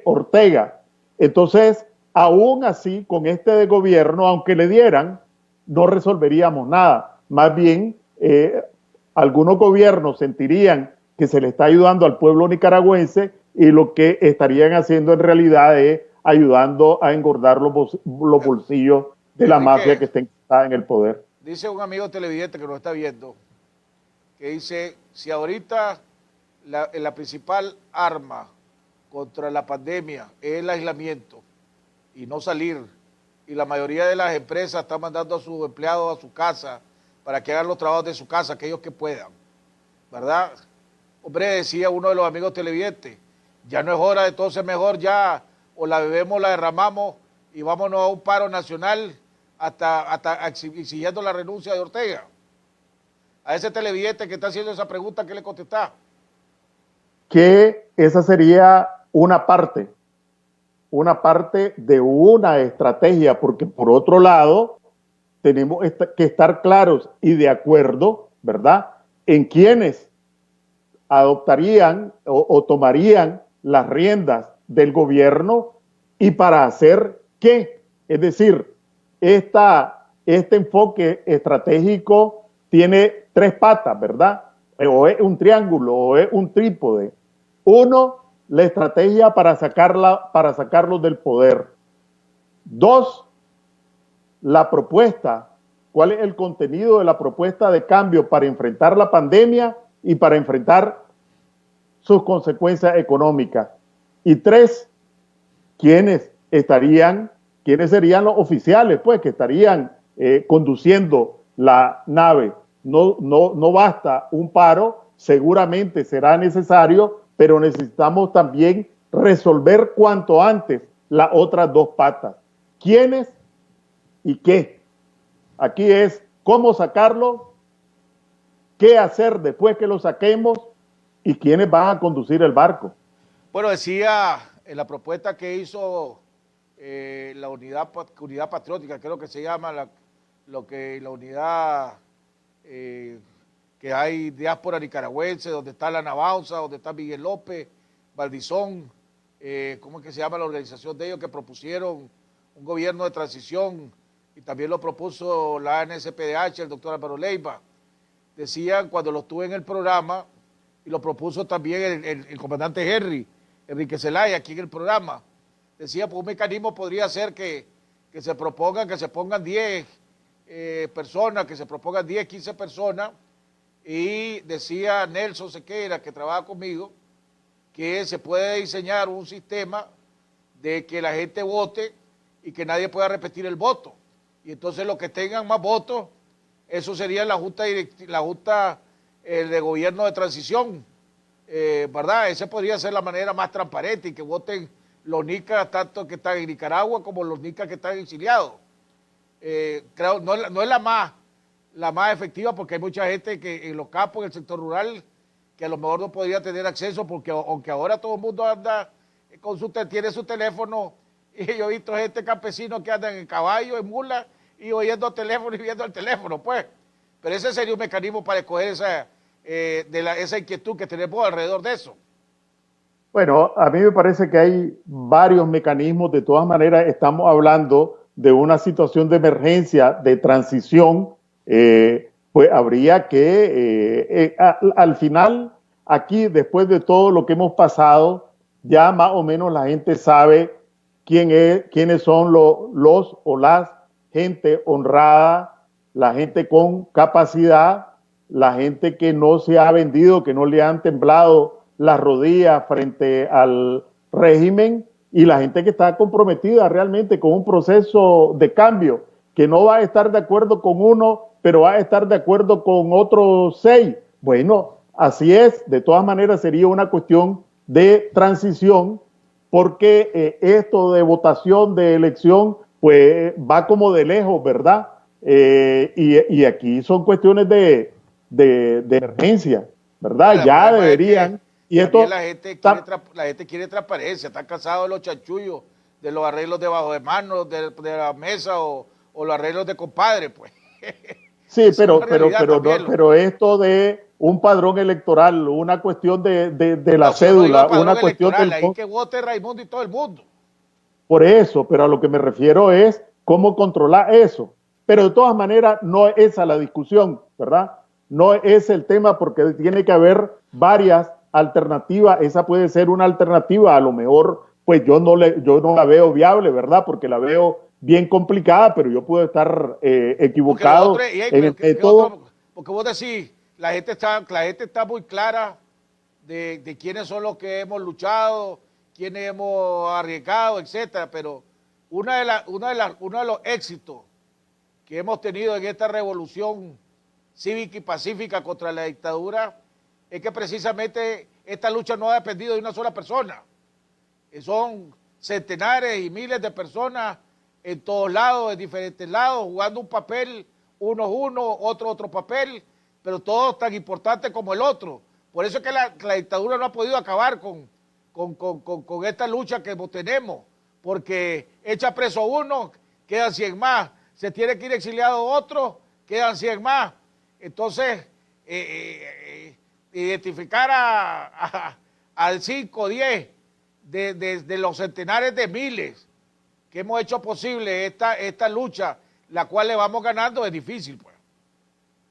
Ortega. Entonces, aún así, con este de gobierno, aunque le dieran, no resolveríamos nada. Más bien, algunos gobiernos sentirían que se le está ayudando al pueblo nicaragüense y lo que estarían haciendo en realidad es ayudando a engordar los bolsillos de la mafia que está en el poder. Dice un amigo televidente que nos está viendo, que dice, si ahorita la principal arma contra la pandemia es el aislamiento y no salir, y la mayoría de las empresas están mandando a sus empleados a su casa para que hagan los trabajos de su casa, aquellos que puedan, ¿verdad? Hombre, decía uno de los amigos televidentes, ya no es hora, entonces mejor ya o la bebemos, la derramamos y vámonos a un paro nacional hasta exigiendo la renuncia de Ortega. A ese televidente que está haciendo esa pregunta, ¿qué le contesta? Que esa sería una parte de una estrategia, porque por otro lado tenemos que estar claros y de acuerdo, ¿verdad?, en quienes adoptarían o tomarían las riendas del gobierno y para hacer qué. Es decir, este enfoque estratégico tiene tres patas, ¿verdad? O es un triángulo o es un trípode. Uno, la estrategia para sacarlos del poder. Dos, la propuesta. ¿Cuál es el contenido de la propuesta de cambio para enfrentar la pandemia y para enfrentar sus consecuencias económicas. Y 3, ¿quiénes serían los oficiales, pues, que estarían conduciendo la nave? No basta un paro, seguramente será necesario, pero necesitamos también resolver cuanto antes las otras 2 patas. ¿Quiénes y qué? Aquí es cómo sacarlo, qué hacer después que lo saquemos y quiénes van a conducir el barco. Bueno, decía en la propuesta que hizo la unidad patriótica, creo que se llama la unidad que hay diáspora nicaragüense, donde está la Navauza, donde está Miguel López, Valdizón, ¿cómo es que se llama la organización de ellos que propusieron un gobierno de transición? Y también lo propuso la ANSPDH, el doctor Álvaro Leiva. Decían, cuando lo tuve en el programa, y lo propuso también el comandante Enrique Zelaya, aquí en el programa, decía, pues un mecanismo podría ser que se pongan 10 personas, que se propongan 10, 15 personas, y decía Nelson Sequeira, que trabaja conmigo, que se puede diseñar un sistema de que la gente vote y que nadie pueda repetir el voto. Y entonces los que tengan más votos, eso sería la junta de gobierno de transición, ¿verdad? Esa podría ser la manera más transparente y que voten los nicas, tanto que están en Nicaragua como los nicas que están exiliados. Creo, no es la más efectiva, porque hay mucha gente que en los campos, en el sector rural, que a lo mejor no podría tener acceso, porque aunque ahora todo el mundo anda tiene su teléfono, y yo he visto gente campesino que andan en caballo, en mula, y oyendo el teléfono y viendo el teléfono, pues. Pero ese sería un mecanismo para escoger esa inquietud que tenemos alrededor de eso. Bueno, a mí me parece que hay varios mecanismos. De todas maneras, estamos hablando de una situación de emergencia, de transición. Pues habría que, al final, aquí, después de todo lo que hemos pasado, ya más o menos la gente sabe quiénes son los o las gente honrada, la gente con capacidad, la gente que no se ha vendido, que no le han temblado las rodillas frente al régimen, y la gente que está comprometida realmente con un proceso de cambio, que no va a estar de acuerdo con uno, pero va a estar de acuerdo con otros 6. Bueno, así es. De todas maneras sería una cuestión de transición, porque esto de votación, de elección, pues va como de lejos, ¿verdad? Y aquí son cuestiones de emergencia, ¿verdad? Ya deberían. Y esto, la gente quiere transparencia, está cansado de los chanchullos, de los arreglos debajo de manos, de la mesa o los arreglos de compadre, pues. Sí, pero esto de un padrón electoral, una cuestión de la cédula, una cuestión del... Ahí que vote Raimundo y todo el mundo. Por eso, pero a lo que me refiero es cómo controlar eso. Pero de todas maneras no es esa la discusión, ¿verdad? No es el tema, porque tiene que haber varias alternativas. Esa puede ser una alternativa, a lo mejor pues yo no la veo viable, ¿verdad? Porque la veo bien complicada, pero yo puedo estar equivocado en el método. Porque vos decís, la gente está muy clara de quiénes son los que hemos luchado, quiénes hemos arriesgado, etcétera, pero uno de los éxitos que hemos tenido en esta revolución cívica y pacífica contra la dictadura es que precisamente esta lucha no ha dependido de una sola persona. Son centenares y miles de personas en todos lados, en diferentes lados, jugando un papel, uno, otro papel, pero todos tan importantes como el otro. Por eso es que la dictadura no ha podido acabar con esta lucha que tenemos, porque echa preso uno, quedan 100 más, se tiene que ir exiliado otro, quedan 100 más. Entonces, identificar al 5 o 10 de los centenares de miles que hemos hecho posible esta lucha, la cual le vamos ganando, es difícil, pues.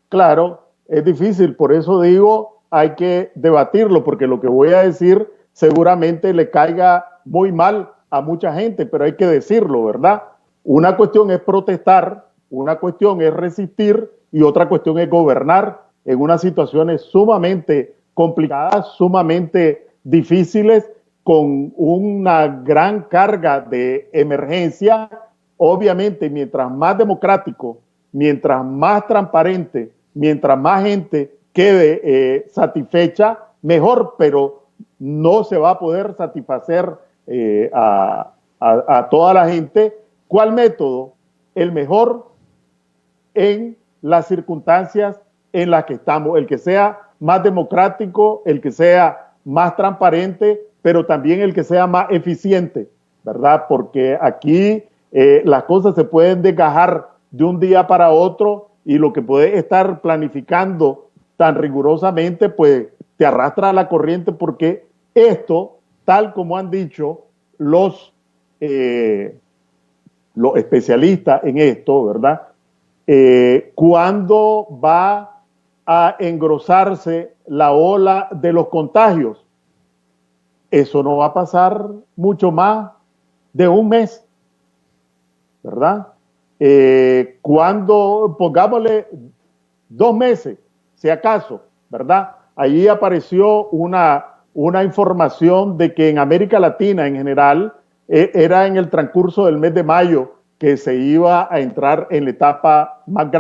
Claro, es difícil, por eso digo, hay que debatirlo, porque lo que voy a decir seguramente le caiga muy mal a mucha gente, pero hay que decirlo, ¿verdad? Una cuestión es protestar, una cuestión es resistir y otra cuestión es gobernar en unas situaciones sumamente complicadas, sumamente difíciles, con una gran carga de emergencia. Obviamente, mientras más democrático, mientras más transparente, mientras más gente quede satisfecha, mejor, pero no se va a poder satisfacer a toda la gente. ¿Cuál método? El mejor en las circunstancias en las que estamos, el que sea más democrático, el que sea más transparente, pero también el que sea más eficiente, ¿verdad? Porque aquí las cosas se pueden desgajar de un día para otro, y lo que puedes estar planificando tan rigurosamente, pues te arrastra a la corriente, porque esto, tal como han dicho los especialistas en esto, ¿verdad? ¿Cuándo va a engrosarse la ola de los contagios? Eso no va a pasar mucho más de un mes, ¿verdad? Cuando, pongámosle 2 meses, si acaso, ¿verdad? Allí apareció una información de que en América Latina en general era en el transcurso del mes de mayo que se iba a entrar en la etapa más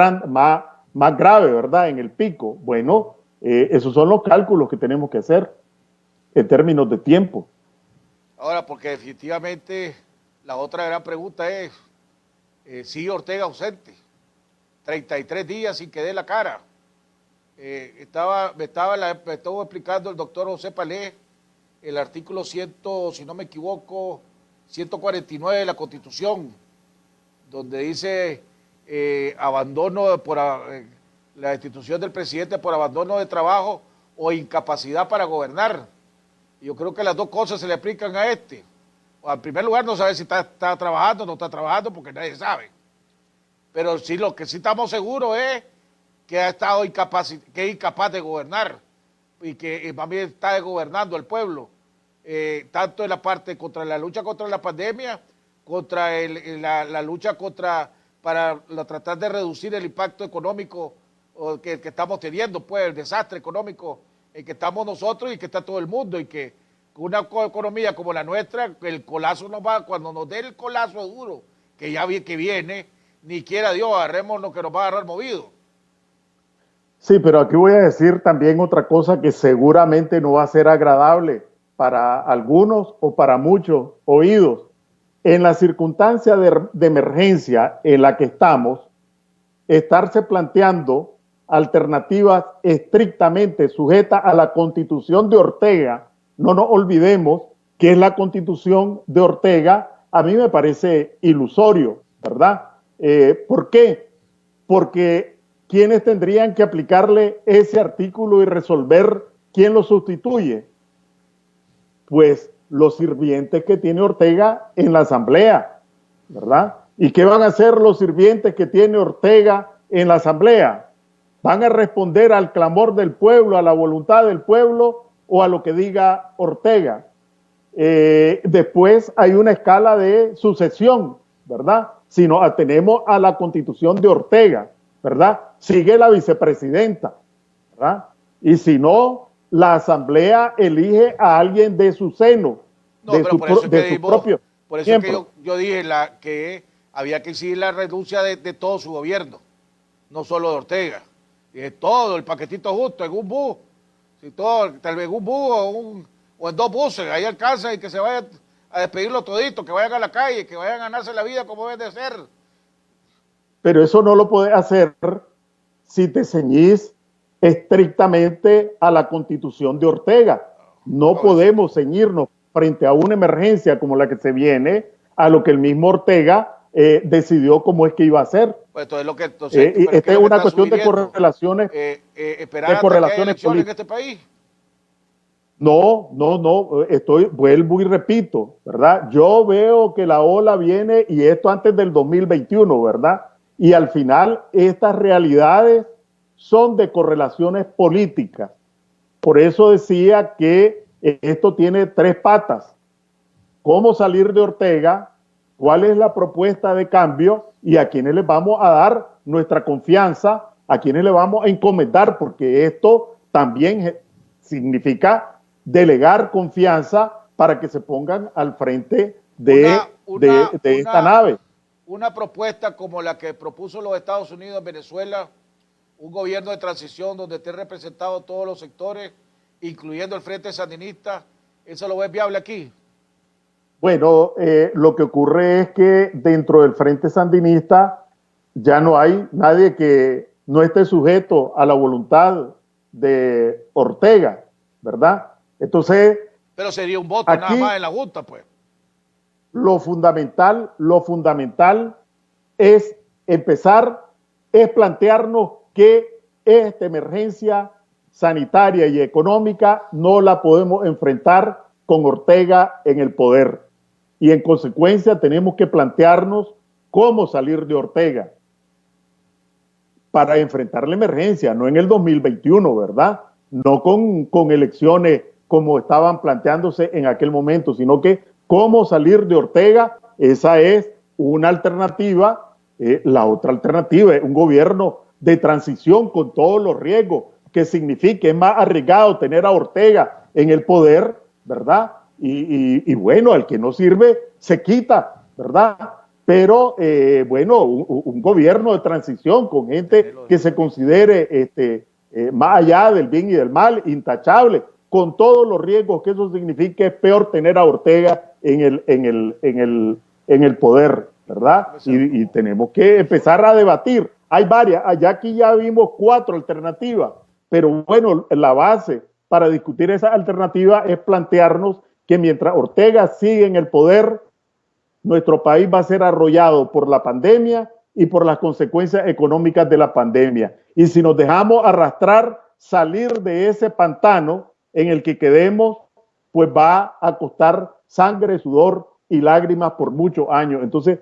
grave, ¿verdad? En el pico. Bueno, esos son los cálculos que tenemos que hacer en términos de tiempo. Ahora, porque definitivamente la otra gran pregunta es, sigue Ortega ausente, 33 días sin que dé la cara. Me estuvo explicando el doctor José Palé el artículo 100, si no me equivoco, 149 de la Constitución, donde dice abandono por la destitución del presidente por abandono de trabajo o incapacidad para gobernar. Yo creo que las dos cosas se le aplican a este. En primer lugar, no sabe si está trabajando o no está trabajando, porque nadie sabe. Pero sí, lo que sí estamos seguros es que ha estado que es incapaz de gobernar, y que más bien está gobernando el pueblo, tanto en la parte contra la lucha contra la pandemia, contra la lucha para tratar de reducir el impacto económico que estamos teniendo, pues el desastre económico en que estamos nosotros y que está todo el mundo, y que una economía como la nuestra, el colazo nos va, cuando nos dé el colazo duro, que ya que viene, ni quiera Dios, agarremos lo que nos va a agarrar movido. Sí, pero aquí voy a decir también otra cosa que seguramente no va a ser agradable para algunos o para muchos oídos. En la circunstancia de emergencia en la que estamos, estarse planteando alternativas estrictamente sujetas a la Constitución de Ortega, no nos olvidemos que es la Constitución de Ortega, a mí me parece ilusorio, ¿verdad? ¿Por qué? Porque ¿quiénes tendrían que aplicarle ese artículo y resolver quién lo sustituye? Pues los sirvientes que tiene Ortega en la Asamblea, ¿verdad? ¿Y qué van a hacer los sirvientes que tiene Ortega en la Asamblea? ¿Van a responder al clamor del pueblo, a la voluntad del pueblo o a lo que diga Ortega? Después hay una escala de sucesión, ¿verdad? Si nos atenemos a la Constitución de Ortega, ¿verdad? Sigue la vicepresidenta, ¿verdad? Y si no, la Asamblea elige a alguien de su seno, No, de pero su, por eso de su propio por eso es que yo dije que había que exigir la renuncia de todo su gobierno, no solo de Ortega. Dije, todo el paquetito justo, en un bus, si todo, tal vez en un bus o en 2 buses, ahí alcanza, y que se vayan a despedirlo todito, que vayan a la calle, que vayan a ganarse la vida como debe de ser. Pero eso no lo puedes hacer si te ceñís estrictamente a la Constitución de Ortega. No podemos ceñirnos frente a una emergencia como la que se viene a lo que el mismo Ortega decidió cómo es que iba a hacer. Pues entonces lo que entonces, esta es una cuestión de correlaciones. esperar hasta que haya elecciones en este país. No, vuelvo y repito, ¿verdad? Yo veo que la ola viene, y esto antes del 2021, ¿verdad? Y al final estas realidades son de correlaciones políticas. Por eso decía que esto tiene 3 patas. ¿Cómo salir de Ortega? ¿Cuál es la propuesta de cambio? ¿Y a quiénes les vamos a dar nuestra confianza? ¿A quiénes le vamos a encomendar? Porque esto también significa delegar confianza para que se pongan al frente de esta nave. Una propuesta como la que propuso los Estados Unidos en Venezuela, un gobierno de transición donde estén representados todos los sectores, incluyendo el Frente Sandinista, ¿eso lo ves viable aquí? Bueno, lo que ocurre es que dentro del Frente Sandinista ya no hay nadie que no esté sujeto a la voluntad de Ortega, ¿verdad? Entonces... Pero sería un voto aquí, nada más en la Junta, pues. Lo fundamental es plantearnos que esta emergencia sanitaria y económica no la podemos enfrentar con Ortega en el poder. Y en consecuencia tenemos que plantearnos cómo salir de Ortega para enfrentar la emergencia, no en el 2021, ¿verdad? No con elecciones como estaban planteándose en aquel momento, sino que cómo salir de Ortega. Esa es una alternativa. La otra alternativa es un gobierno de transición con todos los riesgos que signifique. Es más arriesgado tener a Ortega en el poder, ¿verdad? Y bueno, al que no sirve se quita, ¿verdad? Pero bueno, un gobierno de transición con gente que se considere más allá del bien y del mal, intachable, con todos los riesgos que eso significa. Es peor tener a Ortega en el poder, ¿verdad? Y tenemos que empezar a debatir. Hay varias, allá aquí ya vimos 4 alternativas, pero bueno, la base para discutir esa alternativa es plantearnos que mientras Ortega sigue en el poder, nuestro país va a ser arrollado por la pandemia y por las consecuencias económicas de la pandemia. Y si nos dejamos arrastrar, salir de ese pantano en el que quedemos, pues va a costar sangre, sudor y lágrimas por muchos años. Entonces,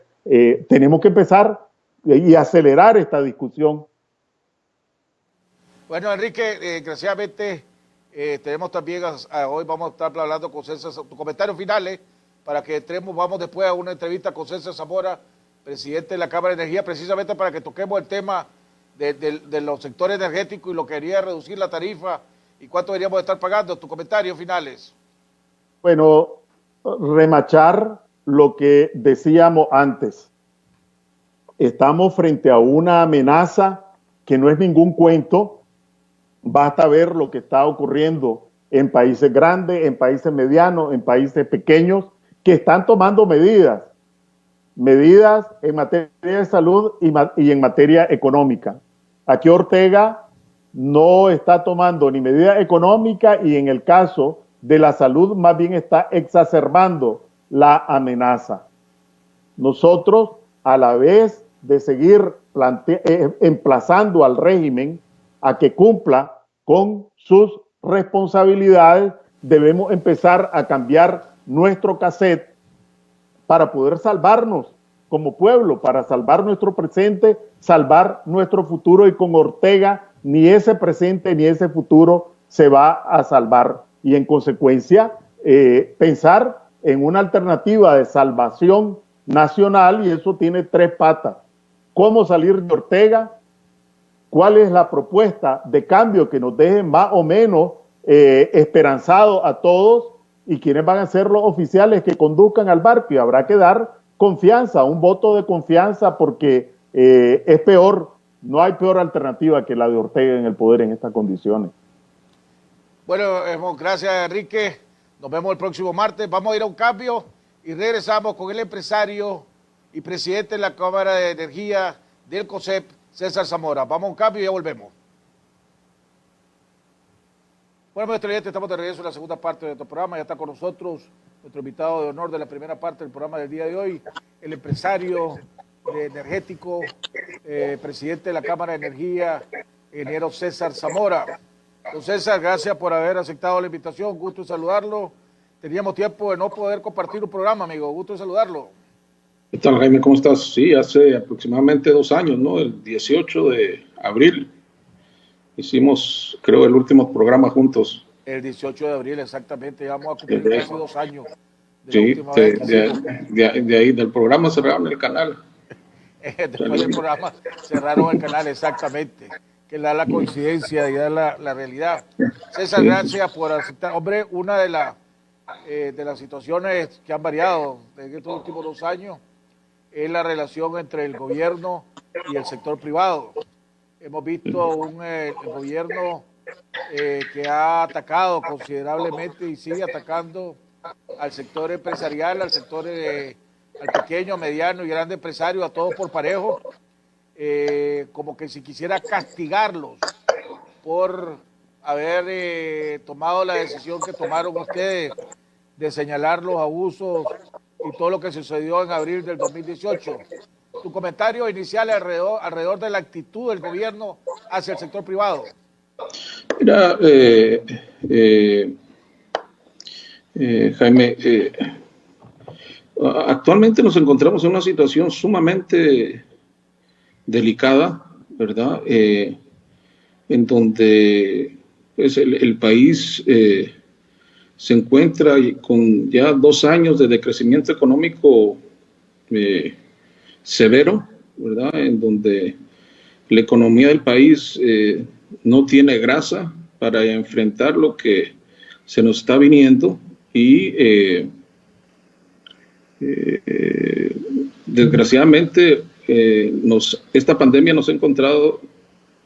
tenemos que empezar y acelerar esta discusión. Bueno, Enrique, desgraciadamente tenemos también, hoy vamos a estar hablando con César, tus comentarios finales, para que vamos después a una entrevista con César Zamora, presidente de la Cámara de Energía, precisamente para que toquemos el tema de los sectores energéticos y lo que quería reducir la tarifa y cuánto deberíamos estar pagando. Tus comentarios finales. Bueno, remachar lo que decíamos antes. Estamos frente a una amenaza que no es ningún cuento. Basta ver lo que está ocurriendo en países grandes, en países medianos, en países pequeños, que están tomando medidas en materia de salud y en materia económica. Aquí Ortega no está tomando ni medida económica y en el caso de la salud más bien está exacerbando la amenaza. Nosotros, a la vez de seguir emplazando al régimen a que cumpla con sus responsabilidades, debemos empezar a cambiar nuestro cassette para poder salvarnos como pueblo, para salvar nuestro presente, salvar nuestro futuro, y con Ortega ni ese presente ni ese futuro se va a salvar. Y en consecuencia, pensar en una alternativa de salvación nacional, y eso tiene 3 patas. ¿Cómo salir de Ortega? ¿Cuál es la propuesta de cambio que nos deje más o menos esperanzados a todos? ¿Y quiénes van a ser los oficiales que conduzcan al barco? Y habrá que dar confianza, un voto de confianza, porque es peor, no hay peor alternativa que la de Ortega en el poder en estas condiciones. Bueno, gracias, Enrique. Nos vemos el próximo martes. Vamos a ir a un cambio y regresamos con el empresario y presidente de la Cámara de Energía del COSEP, César Zamora. Vamos a un cambio y ya volvemos. Bueno, nuestro oyente, estamos de regreso en la segunda parte de nuestro programa. Ya está con nosotros nuestro invitado de honor de la primera parte del programa del día de hoy, el empresario energético, presidente de la Cámara de Energía, ingeniero César Zamora. Don César, gracias por haber aceptado la invitación. Gusto en saludarlo. Teníamos tiempo de no poder compartir un programa, amigo. Gusto en saludarlo. ¿Qué tal, Jaime? ¿Cómo estás? Sí, hace aproximadamente 2 años, ¿no? El 18 de abril hicimos, creo, el último programa juntos. El 18 de abril, exactamente. Ya vamos a cumplir casi 2 años. Sí, de ahí, del programa cerraron el canal. Después del programa cerraron el canal, exactamente. que da la coincidencia y da la realidad. César, gracias por aceptar. Hombre, una de las situaciones que han variado en estos últimos 2 años es la relación entre el gobierno y el sector privado. Hemos visto el gobierno que ha atacado considerablemente y sigue atacando al sector empresarial, al sector al pequeño, mediano y grande empresario, a todos por parejo, como que si quisiera castigarlos por haber tomado la decisión que tomaron ustedes de señalar los abusos y todo lo que sucedió en abril del 2018. Tu comentario inicial alrededor de la actitud del gobierno hacia el sector privado. Mira, Jaime, actualmente nos encontramos en una situación sumamente delicada, ¿verdad? En donde pues, el país se encuentra con ya 2 años de decrecimiento económico severo, ¿verdad? En donde la economía del país no tiene grasa para enfrentar lo que se nos está viniendo y desgraciadamente esta pandemia nos ha encontrado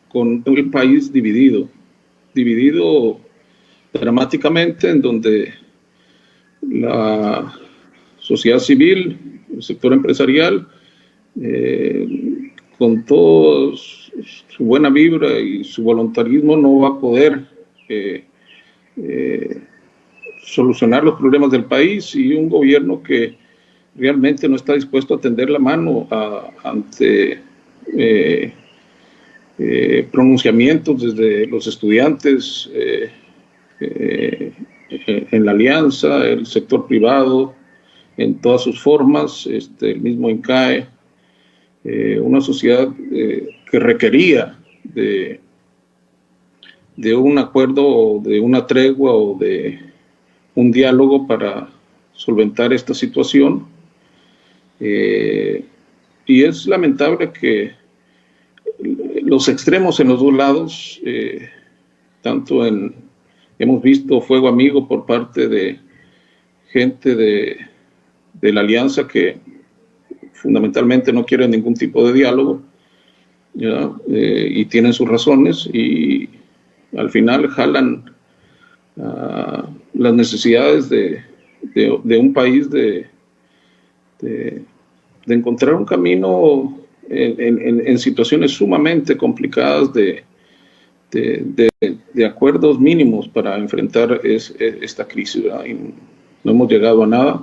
con un país dividido dramáticamente, en donde la sociedad civil, el sector empresarial, con toda su buena vibra y su voluntarismo no va a poder solucionar los problemas del país, y un gobierno que realmente no está dispuesto a tender la mano ante pronunciamientos desde los estudiantes, en la alianza, el sector privado en todas sus formas, el mismo INCAE, una sociedad que requería de un acuerdo o de una tregua o de un diálogo para solventar esta situación. Y es lamentable que los extremos en los 2 lados, hemos visto fuego amigo por parte de gente de la alianza que fundamentalmente no quiere ningún tipo de diálogo, y tienen sus razones, y al final jalan las necesidades de un país de encontrar un camino en situaciones sumamente complicadas de acuerdos mínimos para enfrentar esta crisis, ¿verdad? Y no hemos llegado a nada,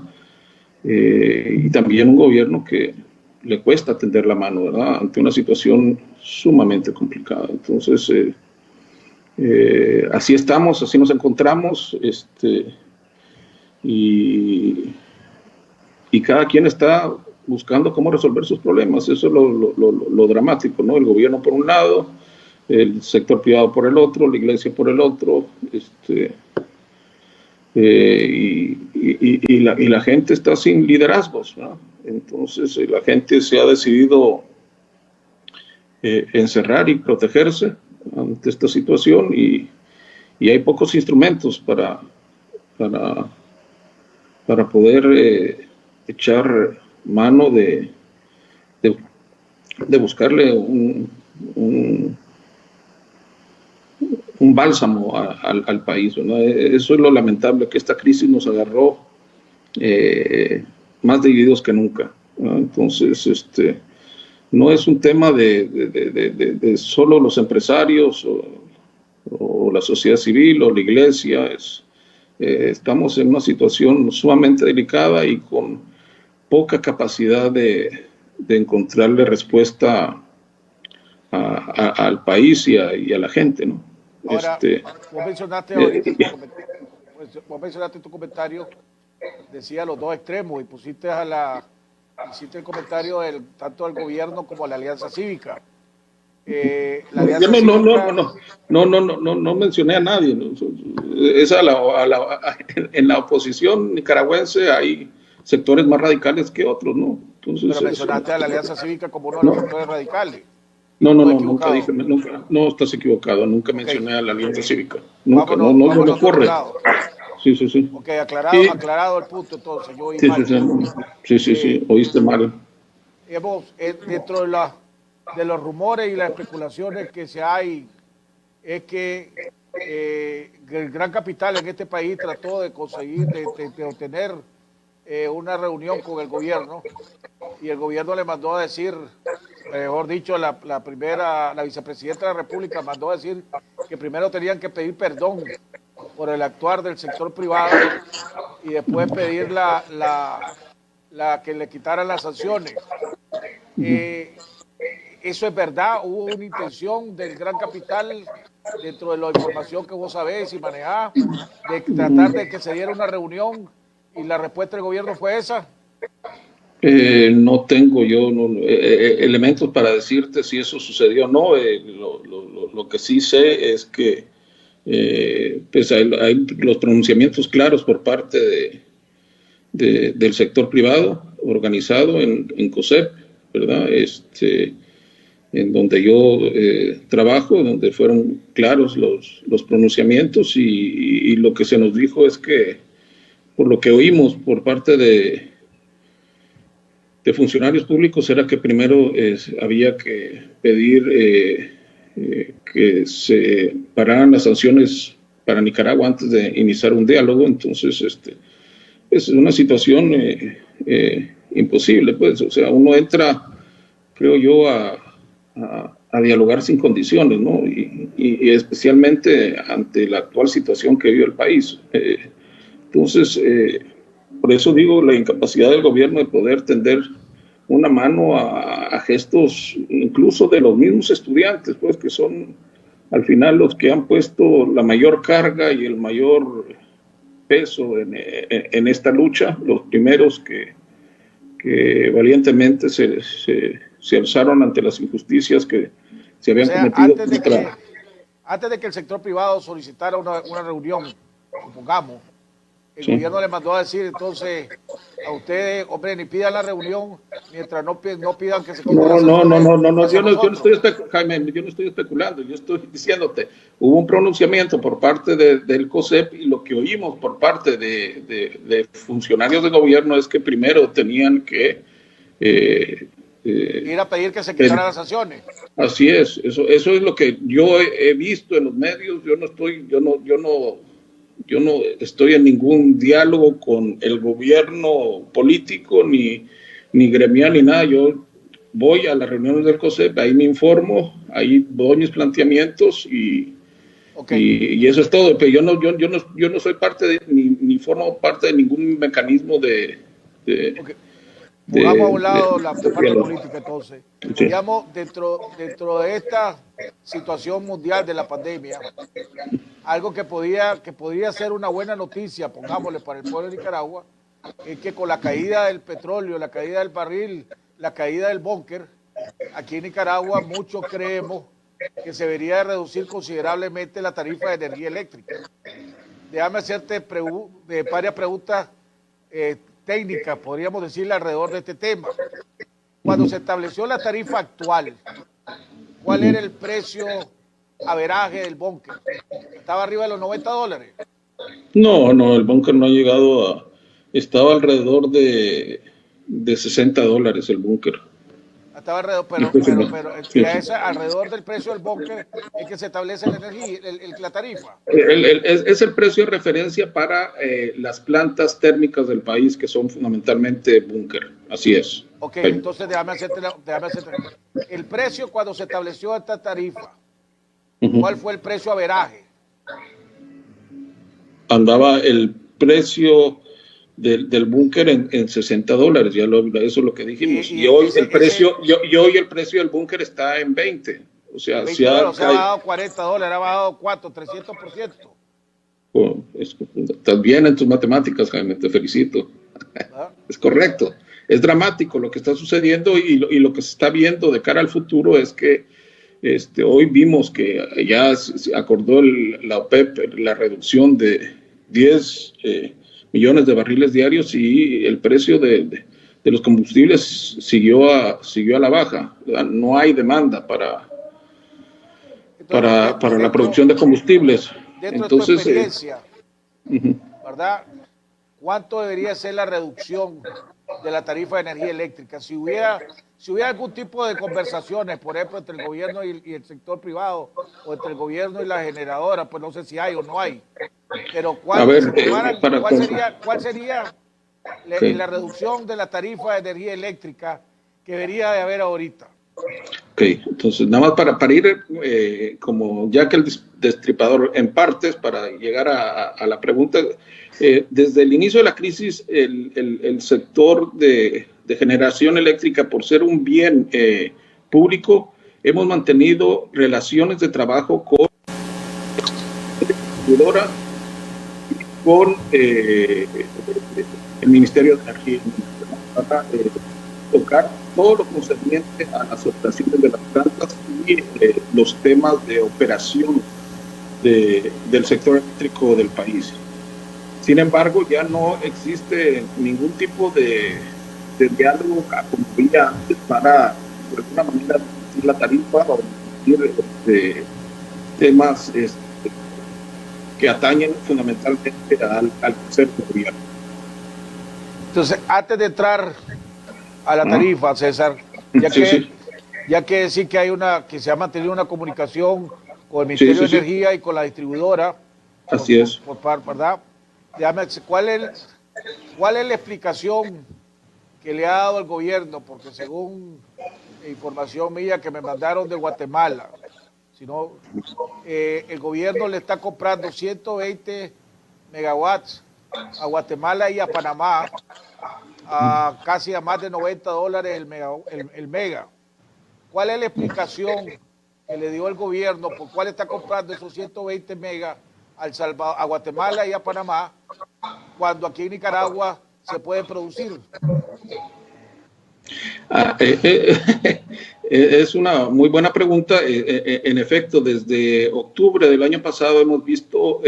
y también un gobierno que le cuesta tender la mano, ¿verdad?, ante una situación sumamente complicada. Entonces, así estamos, así nos encontramos, y cada quien está buscando cómo resolver sus problemas. Eso es lo dramático, ¿no? El gobierno por un lado, el sector privado por el otro, la iglesia por el otro, y la gente está sin liderazgos, ¿no? Entonces la gente se ha decidido encerrar y protegerse ante esta situación, y hay pocos instrumentos para poder echar mano de buscarle un bálsamo al país, ¿no? Eso es lo lamentable, que esta crisis nos agarró más divididos que nunca, ¿no? Entonces, no es un tema de solo los empresarios o la sociedad civil o la iglesia. Estamos en una situación sumamente delicada y con poca capacidad de encontrarle respuesta al país y a la gente, ¿no? Ahora, vos mencionaste ahorita vos mencionaste en tu comentario, decía los 2 extremos, y pusiste hiciste el comentario tanto del gobierno como de la Alianza Cívica. La Alianza no mencioné a nadie, ¿no? En la oposición nicaragüense hay sectores más radicales que otros, ¿no? Entonces, pero mencionaste a la Alianza Cívica como uno de los sectores radicales. No, no, ¿Estoy no, nunca equivocado? dije, nunca, no estás equivocado, nunca Ok, mencioné a la Alianza Cívica. Nunca, vámonos, no me vámonos por un ocurre. lado. Sí, sí, sí. Ok, Sí, aclarado el punto entonces, yo oí sí, sí, mal. sí, sí, sí, Eh, sí, oíste mal. Digamos, dentro de los rumores y las especulaciones que se hay, es que el Gran Capital en este país trató de conseguir, de obtener una reunión con el gobierno, y el gobierno le mandó a decir, mejor dicho, la vicepresidenta de la República mandó a decir que primero tenían que pedir perdón por el actuar del sector privado y después pedir la que le quitaran las sanciones. ¿Eso es verdad? ¿Hubo una intención del Gran Capital, dentro de la información que vos sabés y manejás, de tratar de que se diera una reunión y la respuesta del gobierno fue esa? No tengo yo elementos para decirte si eso sucedió o no. Lo que sí sé es que pues hay los pronunciamientos claros por parte del sector privado organizado en COSEP, ¿verdad? En donde yo trabajo, donde fueron claros los pronunciamientos y lo que se nos dijo es que, por lo que oímos por parte de funcionarios públicos, era que primero había que pedir que se pararan las sanciones para Nicaragua antes de iniciar un diálogo. Entonces, es una situación imposible, pues. O sea, uno entra, creo yo, a dialogar sin condiciones, ¿no? Y especialmente ante la actual situación que vive el país. Entonces, por eso digo, la incapacidad del gobierno de poder tender una mano a gestos, incluso de los mismos estudiantes, pues, que son al final los que han puesto la mayor carga y el mayor peso en esta lucha, los primeros que valientemente se alzaron ante las injusticias que se habían cometido antes de que el sector privado solicitara una reunión, supongamos, el Sí. gobierno le mandó a decir entonces a ustedes, hombre, ni pidan la reunión mientras no pidan que se quiten las sanciones hacia nosotros. Jaime, yo no estoy especulando, yo estoy diciéndote, hubo un pronunciamiento por parte del COSEP y lo que oímos por parte de funcionarios de gobierno es que primero tenían que Ir a pedir que se quitaran las sanciones. Así es, eso es lo que yo he visto en los medios. Yo no estoy en ningún diálogo con el gobierno político ni gremial ni nada. Yo voy a las reuniones del COSEP, ahí me informo, ahí doy mis planteamientos y eso es todo. Pero yo no soy parte ni formo parte de ningún mecanismo de Pongamos a un lado la parte política, entonces. Sí. Digamos, dentro de esta situación mundial de la pandemia, algo que podría ser una buena noticia, pongámosle, para el pueblo de Nicaragua, es que con la caída del petróleo, la caída del barril, la caída del búnker, aquí en Nicaragua muchos creemos que se debería reducir considerablemente la tarifa de energía eléctrica. Déjame hacerte varias preguntas técnicas, podríamos decirle, alrededor de este tema. Cuando se estableció la tarifa actual, ¿cuál era el precio averaje del búnker? ¿Estaba arriba de los $90? No, el búnker no ha llegado estaba alrededor de $60 el búnker. Estaba alrededor, alrededor del precio del búnker es que se establece la energía, la tarifa. Es el precio de referencia para las plantas térmicas del país, que son fundamentalmente búnker. Así es. Ok, entonces déjame hacerte. El precio cuando se estableció esta tarifa, ¿cuál fue el precio averaje? Andaba el precio del búnker en $60, eso es lo que dijimos. Y hoy el precio del búnker está en 20. O sea, ha bajado $40, ha bajado 300%. Oh, estás bien en tus matemáticas, Jaime, te felicito. ¿Ah? Es correcto. Es dramático lo que está sucediendo y lo que se está viendo de cara al futuro es que hoy vimos que ya se acordó la OPEP la reducción de 10 millones de barriles diarios y el precio de los combustibles siguió a la baja. No hay demanda para para la producción de combustibles. Dentro Entonces, de tu experiencia, uh-huh. ¿verdad? ¿Cuánto debería ser la reducción de la tarifa de energía eléctrica? Si hubiera algún tipo de conversaciones, por ejemplo, entre el gobierno y el sector privado, o entre el gobierno y la generadora, pues no sé si hay o no hay. Pero ¿cuál sería Okay. la reducción de la tarifa de energía eléctrica que debería de haber ahorita? Ok, entonces nada más para ir como ya que el destripador en partes para llegar a la pregunta, desde el inicio de la crisis el sector de generación eléctrica, por ser un bien público, hemos mantenido relaciones de trabajo con la distribuidora y con el Ministerio de Energía para tocar todo lo concerniente a las operaciones de las plantas y los temas de operación del sector eléctrico del país. Sin embargo, ya no existe ningún tipo de diálogo como había antes para, de alguna manera, reducir la tarifa o reducir temas que atañen fundamentalmente al tercer gobierno. Entonces, antes de entrar a la tarifa, César, ya que decir que se ha mantenido una comunicación con el Ministerio de Energía y con la distribuidora. Así es. ¿Verdad? Dígame, ¿cuál es la explicación que le ha dado el gobierno? Porque según información mía que me mandaron de Guatemala, el gobierno le está comprando 120 megawatts a Guatemala y a Panamá a casi a más de $90 el mega. ¿Cuál es la explicación que le dio el gobierno por cuál está comprando esos 120 megas a Guatemala y a Panamá cuando aquí en Nicaragua se puede producir? Es una muy buena pregunta. En efecto, desde octubre del año pasado hemos visto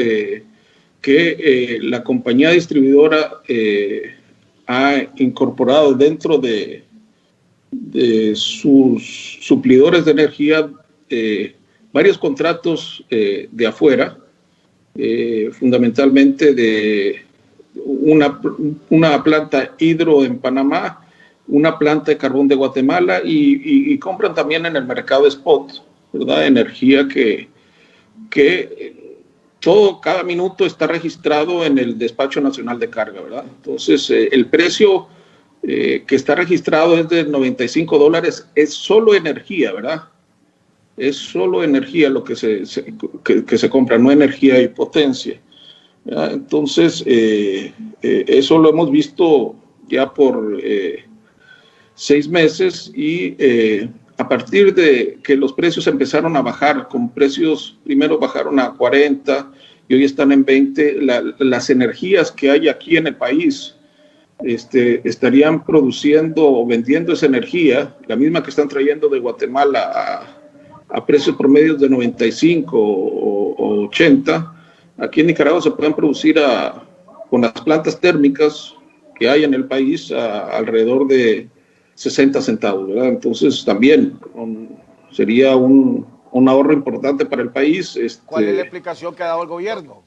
que la compañía distribuidora ha incorporado dentro de sus suplidores de energía varios contratos de afuera, fundamentalmente de una planta hidro en Panamá, una planta de carbón de Guatemala y compran también en el mercado spot, ¿verdad? Energía que cada minuto está registrado en el Despacho Nacional de Carga, ¿verdad? Entonces, el precio que está registrado es de $95, es solo energía, ¿verdad? Es solo energía lo que se compra, no energía y potencia, ¿verdad? Entonces, eso lo hemos visto ya por 6 meses y a partir de que los precios empezaron a bajar, con precios primero bajaron a 40 y hoy están en 20, las energías que hay aquí en el país estarían produciendo o vendiendo esa energía, la misma que están trayendo de Guatemala a precios promedios de 95 o 80, aquí en Nicaragua se pueden producir con las plantas térmicas que hay en el país alrededor de 60 centavos, ¿verdad? Entonces también sería un ahorro importante para el país. ¿Cuál es la explicación que ha dado el gobierno?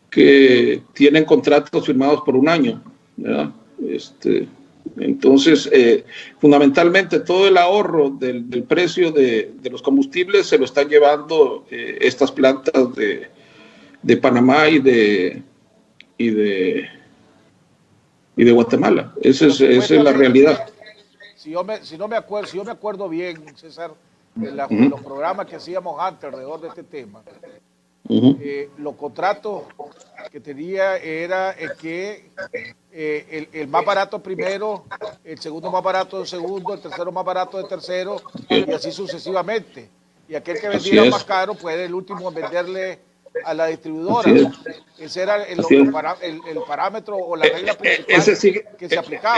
Que tienen contratos firmados por un año, ¿verdad? Entonces, fundamentalmente todo el ahorro del precio de los combustibles se lo están llevando estas plantas de Panamá y de Guatemala. Esa es la realidad. Si yo me acuerdo bien, César, de los programas que hacíamos antes alrededor de este tema, los contratos que tenía era que el más barato primero, el segundo más barato del segundo, el tercero más barato del tercero, y así sucesivamente. Y aquel que vendiera más caro puede el último venderle a la distribuidora. Ese era el parámetro o la regla principal que se aplicaba.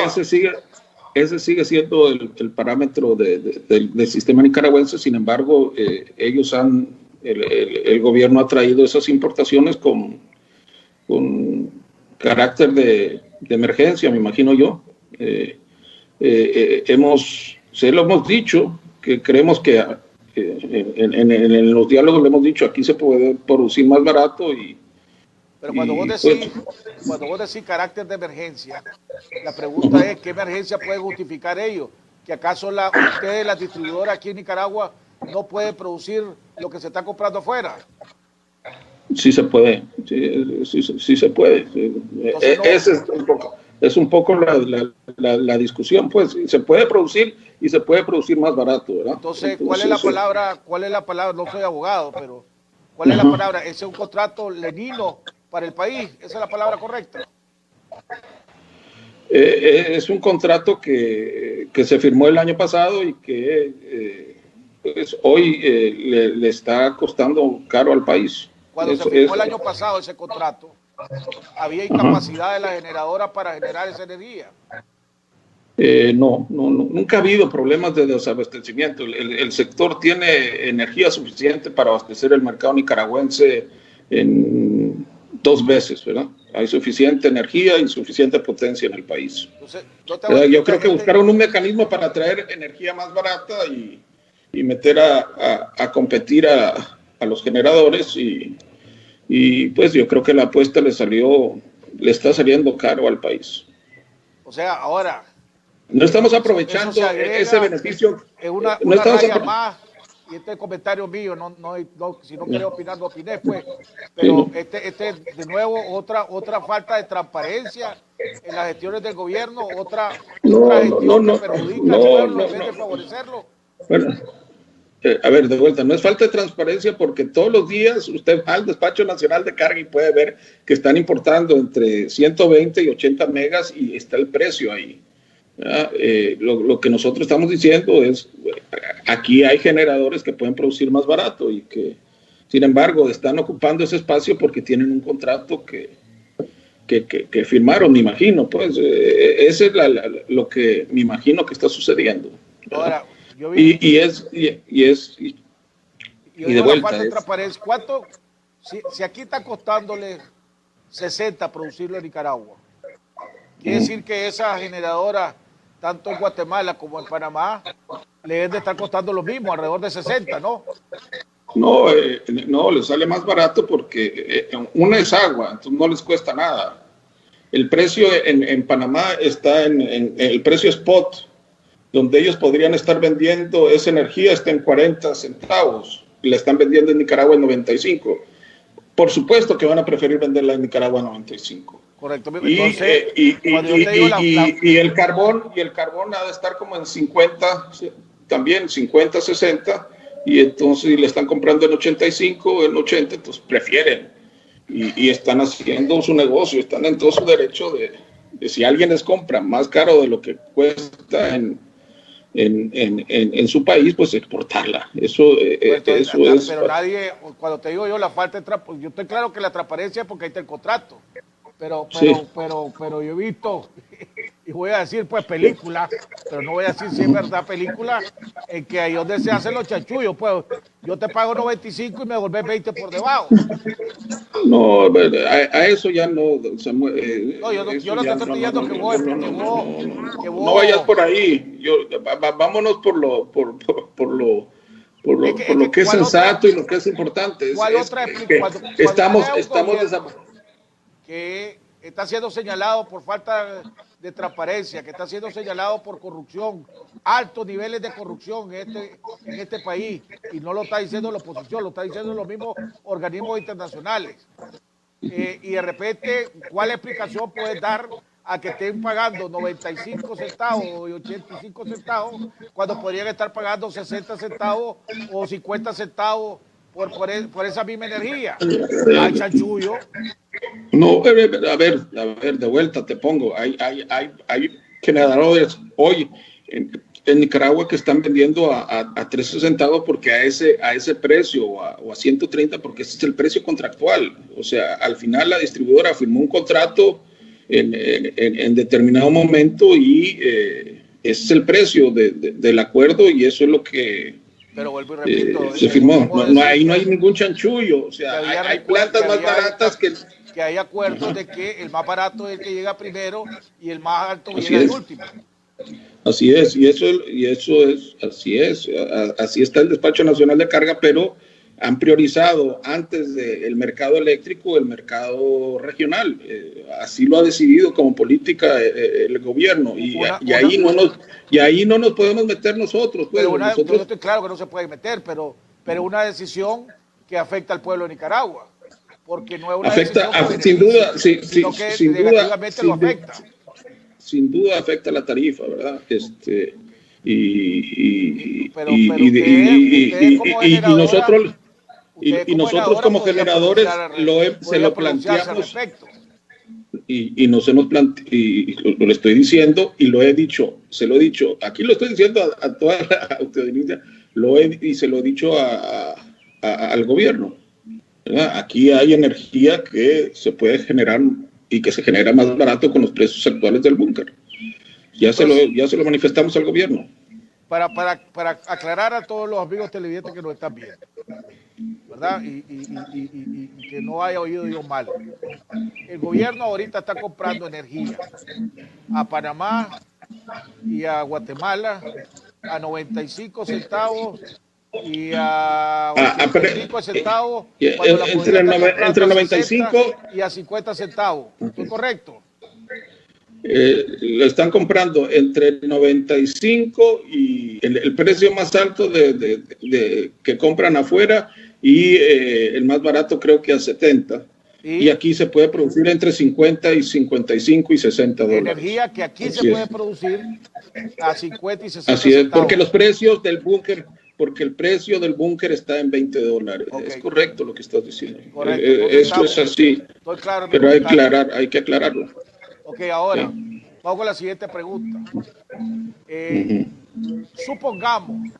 Ese sigue siendo el parámetro del sistema nicaragüense. Sin embargo, el gobierno ha traído esas importaciones con carácter de emergencia, me imagino yo. Se lo hemos dicho, que creemos que en los diálogos le hemos dicho, aquí se puede producir más barato Pero cuando vos decís carácter de emergencia, la pregunta es, ¿qué emergencia puede justificar ello? ¿Que acaso ustedes, la distribuidora aquí en Nicaragua, no puede producir lo que se está comprando afuera? Sí se puede, sí se puede. Ese es un poco la discusión, pues. Se puede producir y se puede producir más barato, ¿verdad? Entonces, ¿cuál es la palabra? No soy abogado, pero ¿cuál es la palabra? ¿Ese es un contrato leonino para el país? ¿Esa es la palabra correcta? Es un contrato que se firmó el año pasado y que pues, hoy le está costando caro al país. Cuando se firmó el año pasado ese contrato, ¿había incapacidad de la generadora para generar esa energía? No, nunca ha habido problemas de desabastecimiento. El sector tiene energía suficiente para abastecer el mercado nicaragüense en 2 veces, ¿verdad? Hay suficiente energía y suficiente potencia en el país. Entonces, yo creo que buscaron un mecanismo para traer energía más barata y meter a competir a los generadores y pues yo creo que la apuesta le está saliendo caro al país. O sea, ahora... No estamos aprovechando ese beneficio. Es una raya más, y este comentario mío, si no quería opinar, no opiné, pues. Pero este de nuevo, otra falta de transparencia en las gestiones del gobierno, otra gestión que perjudica al pueblo en vez de favorecerlo. Bueno, a ver, de vuelta, no es falta de transparencia porque todos los días usted va al despacho nacional de carga y puede ver que están importando entre 120 y 80 megas y está el precio ahí. Lo que nosotros estamos diciendo es, aquí hay generadores que pueden producir más barato y que, sin embargo, están ocupando ese espacio porque tienen un contrato que firmaron, me imagino, pues, ese es lo que me imagino que está sucediendo. Ahora, yo vi, y de vuelta. Falta de transparencia. ¿Cuánto? Si aquí está costándole 60 producirlo en Nicaragua, quiere decir que esa generadora, tanto en Guatemala como en Panamá, le deben de estar costando lo mismo, alrededor de 60, ¿no? No, les sale más barato porque una es agua, entonces no les cuesta nada. El precio en Panamá está en el precio spot, donde ellos podrían estar vendiendo esa energía, está en 40 centavos, y la están vendiendo en Nicaragua en 95. Por supuesto que van a preferir venderla en Nicaragua en 95. Correcto. Entonces, y el carbón ha de estar como en 50, también 50, 60, y entonces le están comprando en 85, en 80, entonces prefieren. Y están haciendo su negocio, están en todo su derecho de si alguien les compra más caro de lo que cuesta en su país, pues exportarla. Eso es. Pero nadie, cuando te digo yo la falta de transparencia, yo estoy claro que la transparencia es porque ahí está el contrato. Pero yo he visto, y voy a decir pues película, pero no voy a decir si es verdad película, en que ahí donde se hacen los chanchullos, pues yo te pago 95 y me devolvés 20 por debajo. No, a eso ya no, Samuel. No, yo no te estoy pidiendo que vos no vayas por ahí. Vámonos por lo que es sensato y lo que es importante. Estamos que está siendo señalado por falta de transparencia, que está siendo señalado por corrupción, altos niveles de corrupción en este país, y no lo está diciendo la oposición, lo está diciendo los mismos organismos internacionales. Y de repente, ¿cuál explicación puedes dar a que estén pagando 95 centavos y 85 centavos cuando podrían estar pagando 60 centavos o 50 centavos por esa misma energía? Hay chanchullo. No, a ver, de vuelta te pongo. Hay generadores hoy en Nicaragua que están vendiendo a 13 centavos porque a ese precio o a 130 porque ese es el precio contractual. O sea, al final la distribuidora firmó un contrato en determinado momento y ese es el precio del acuerdo y eso es lo que pero vuelvo y repito, se firmó. Ahí no hay ningún chanchullo. O sea, hay plantas más baratas que hay acuerdos de que el más barato es el que llega primero y el más alto llega el último. Así es, así está el Despacho Nacional de Carga, pero han priorizado antes del mercado eléctrico el mercado regional. Así lo ha decidido como política el gobierno, y ahí no nos podemos meter nosotros. Pues, yo estoy claro que no se puede meter, pero una decisión que afecta al pueblo de Nicaragua, porque no es una decisión sin duda, negativamente lo afecta. Sin duda afecta la tarifa, ¿verdad? Nosotros como generadores se lo planteamos y lo estoy diciendo y lo he dicho, se lo he dicho, aquí lo estoy diciendo a toda la audiencia, y se lo he dicho al gobierno, ¿verdad? Aquí hay energía que se puede generar y que se genera más barato con los precios actuales del búnker. Ya se lo manifestamos al gobierno. Para aclarar a todos los amigos televidentes que nos están viendo, ¿verdad? Y que no haya oído yo mal. El gobierno ahorita está comprando energía a Panamá y a Guatemala a 95 centavos y a 85 centavos, entre 95 y a 50 centavos. ¿Estoy correcto? Lo están comprando entre 95 y el precio más alto que compran afuera, y el más barato creo que a 70. Y aquí se puede producir entre 50 y 55 y 60 dólares. Energía que aquí se puede producir a 50 y 60 Así es, centavos. porque los precios del búnker, porque el precio del búnker está en 20 dólares. Okay. Es correcto lo que estás diciendo. Esto es así, claro, pero hay que aclararlo. Ok, ahora, vamos con la siguiente pregunta. Supongamos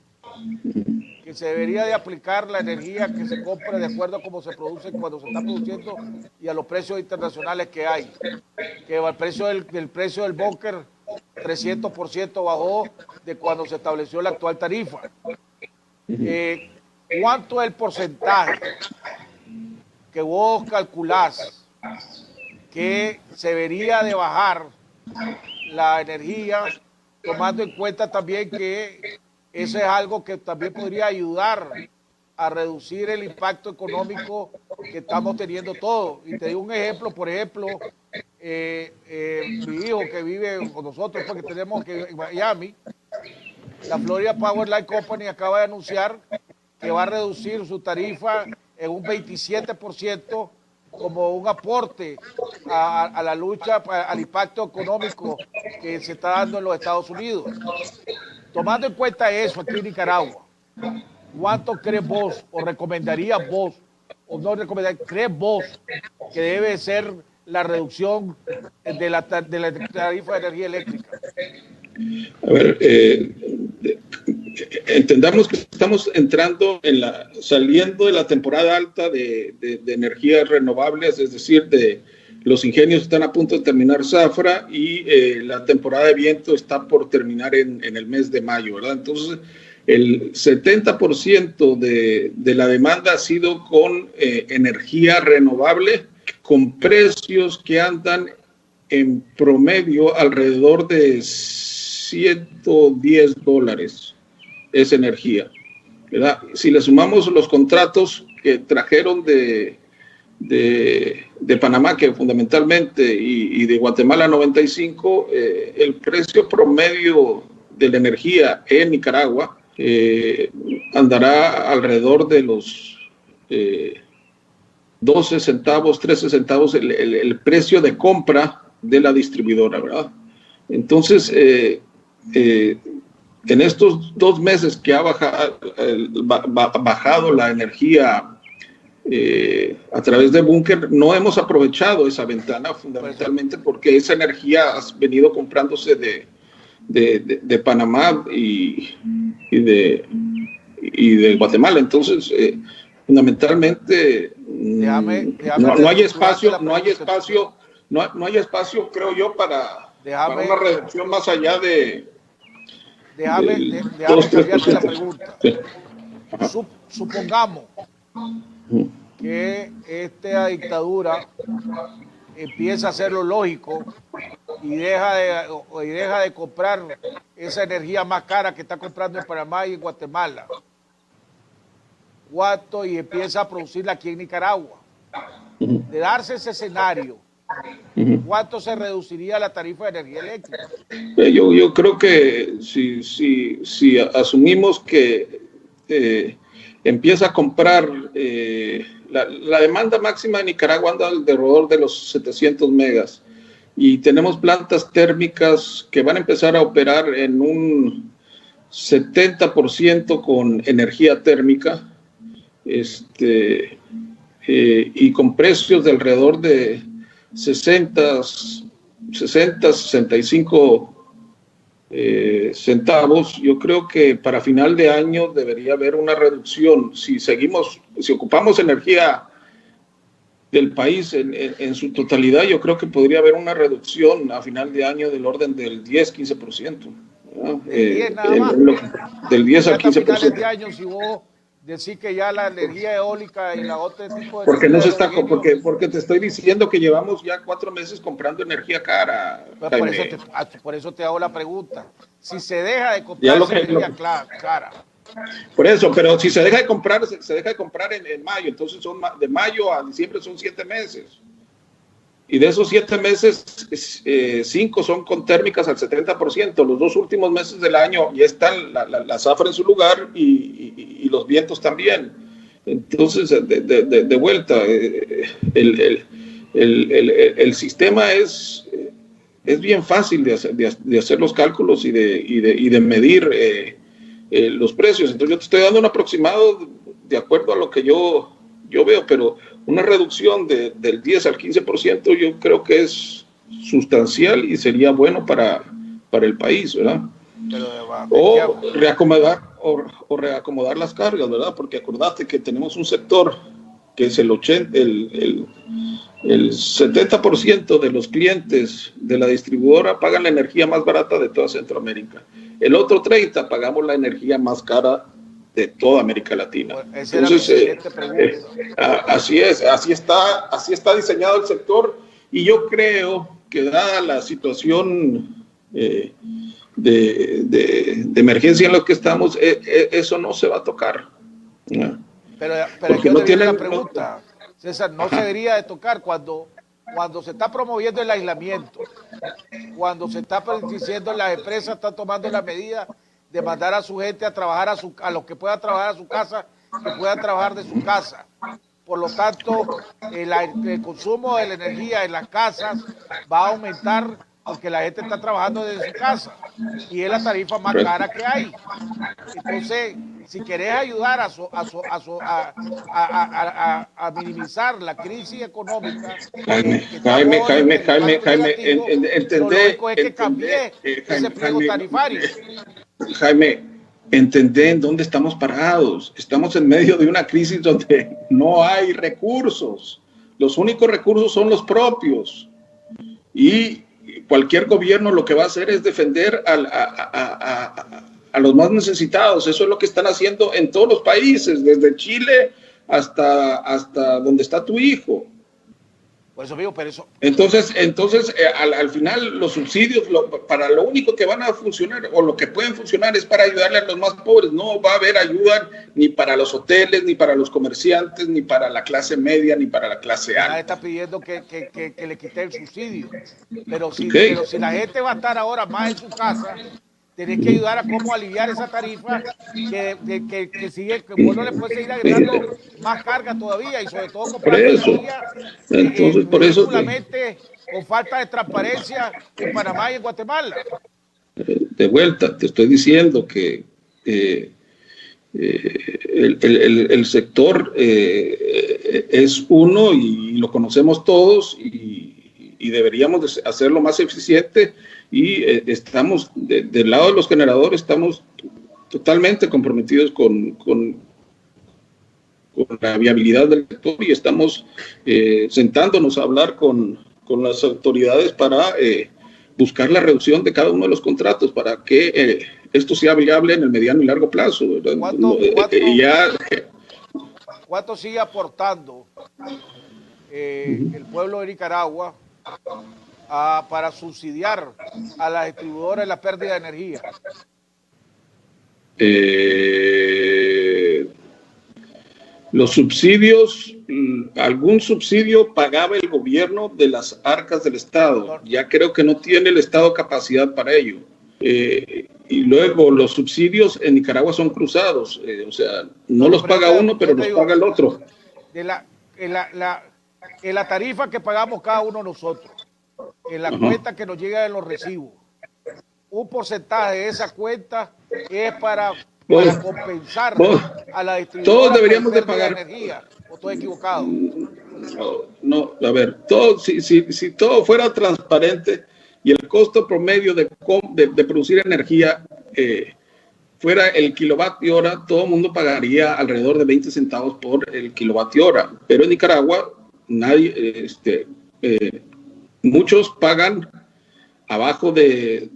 que se debería de aplicar la energía que se compra de acuerdo a cómo se produce cuando se está produciendo y a los precios internacionales que hay. Que el precio del búnker 300% bajó de cuando se estableció la actual tarifa. ¿Cuánto es el porcentaje que vos calculás que se debería de bajar la energía, tomando en cuenta también que eso es algo que también podría ayudar a reducir el impacto económico que estamos teniendo todos? Y te digo un ejemplo, por ejemplo, mi hijo que vive con nosotros, porque tenemos que en Miami, la Florida Power Line Company acaba de anunciar que va a reducir su tarifa en un 27% como un aporte a la lucha, al impacto económico que se está dando en los Estados Unidos. Tomando en cuenta eso aquí en Nicaragua, ¿cuánto crees vos o recomendarías vos, o no recomendarías, crees vos que debe ser la reducción de la tarifa de energía eléctrica? A ver, entendamos que estamos saliendo de la temporada alta de energías renovables, es decir, de los ingenios están a punto de terminar zafra y la temporada de viento está por terminar en el mes de mayo, ¿verdad? Entonces, el 70% de la demanda ha sido con energía renovable, con precios que andan en promedio alrededor de $110 esa energía, ¿verdad? Si le sumamos los contratos que trajeron de Panamá, que fundamentalmente, y de Guatemala 95, el precio promedio de la energía en Nicaragua andará alrededor de los 12 centavos, 13 centavos el precio de compra de la distribuidora, ¿verdad? Entonces, en estos 2 meses que ha bajado la energía a través de búnker, no hemos aprovechado esa ventana, fundamentalmente porque esa energía ha venido comprándose de Panamá y de Guatemala. Entonces, fundamentalmente no hay espacio, creo yo, para una reducción más allá de Déjame cambiarte la pregunta. Sí. Supongamos que esta dictadura empieza a hacer lo lógico y deja de comprar esa energía más cara que está comprando en Panamá y en Guatemala? ¿Cuánto? Y empieza a producirla aquí en Nicaragua. De darse ese escenario, ¿cuánto se reduciría la tarifa de energía eléctrica? Yo creo que si asumimos que empieza a comprar, la demanda máxima de Nicaragua anda alrededor de los 700 megas y tenemos plantas térmicas que van a empezar a operar en un 70% con energía térmica, y con precios de alrededor de 65 centavos. Yo creo que para final de año debería haber una reducción. Si ocupamos energía del país en su totalidad, yo creo que podría haber una reducción a final de año del orden del 10-15%. Del 10 al 15%. A finales de año, si vos decir que ya la energía eólica y la otra tipo de... Porque te estoy diciendo que llevamos ya 4 meses comprando energía cara. Por eso te hago la pregunta. Si se deja de comprar energía cara. Por eso, pero si se deja de comprar, se deja de comprar en mayo. Entonces de mayo a diciembre son 7 meses. Y de esos 7 meses, 5 son con térmicas al 70%. Los 2 últimos meses del año ya están la zafra en su lugar y los vientos también. Entonces, de vuelta, el sistema es bien fácil de hacer los cálculos y de medir los precios. Entonces, yo te estoy dando un aproximado de acuerdo a lo que yo veo, pero una reducción del 10 al 15% yo creo que es sustancial y sería bueno para el país, ¿verdad? O reacomodar las cargas, ¿verdad? Porque acordate que tenemos un sector que es el 70% de los clientes de la distribuidora pagan la energía más barata de toda Centroamérica. El otro 30% pagamos la energía más cara de toda América Latina. Entonces, así está diseñado el sector, y yo creo que dada la situación de emergencia en la que estamos, eso no se va a tocar. Pero yo no tiene la pregunta, César, no se debería de tocar cuando se está promoviendo el aislamiento, cuando se está diciendo las empresas están tomando la medida de mandar a su gente a trabajar a los que puedan trabajar a su casa, que puedan trabajar de su casa. Por lo tanto, el consumo de la energía en las casas va a aumentar porque la gente está trabajando desde su casa y es la tarifa más cara que hay. Entonces, si querés ayudar a minimizar la crisis económica, Jaime, lo lógico es que cambie ese pliego tarifario. Jaime, entender en dónde estamos parados. Estamos en medio de una crisis donde no hay recursos. Los únicos recursos son los propios. Y cualquier gobierno lo que va a hacer es defender a los más necesitados. Eso es lo que están haciendo en todos los países, desde Chile hasta donde está tu hijo. Por eso digo, pero eso... Entonces al final los subsidios para lo único que van a funcionar o lo que pueden funcionar es para ayudarle a los más pobres. No va a haber ayuda ni para los hoteles, ni para los comerciantes, ni para la clase media, ni para la clase alta. Nadie está pidiendo que le quite el subsidio, pero si la gente va a estar ahora más en su casa, tenés que ayudar a cómo aliviar esa tarifa que sigue, que uno le puede seguir agregando más carga todavía, y sobre todo comprar energía, entonces por eso con falta de transparencia en Panamá y en Guatemala. De vuelta, te estoy diciendo que el sector es uno y lo conocemos todos y deberíamos hacerlo más eficiente, y estamos del lado de los generadores, estamos totalmente comprometidos con la viabilidad del sector, y estamos sentándonos a hablar con las autoridades para buscar la reducción de cada uno de los contratos para que esto sea viable en el mediano y largo plazo. ¿Cuánto sigue aportando el pueblo de Nicaragua para subsidiar a las distribuidoras en la pérdida de energía? Los subsidios, algún subsidio pagaba el gobierno de las arcas del Estado. Ya creo que no tiene el Estado capacidad para ello. Y luego los subsidios en Nicaragua son cruzados. O sea, no los paga uno, pero los paga el otro. En la tarifa que pagamos cada uno de nosotros, en la cuenta que nos llega de los recibos, un porcentaje de esa cuenta es para compensar a la distribuidora. Todos deberíamos de pagar energía. ¿O estoy equivocado? No, a ver, si todo fuera transparente y el costo promedio de producir energía fuera el kilovatio hora, todo el mundo pagaría alrededor de 20 centavos por el kilovatio hora. Pero en Nicaragua, muchos pagan abajo de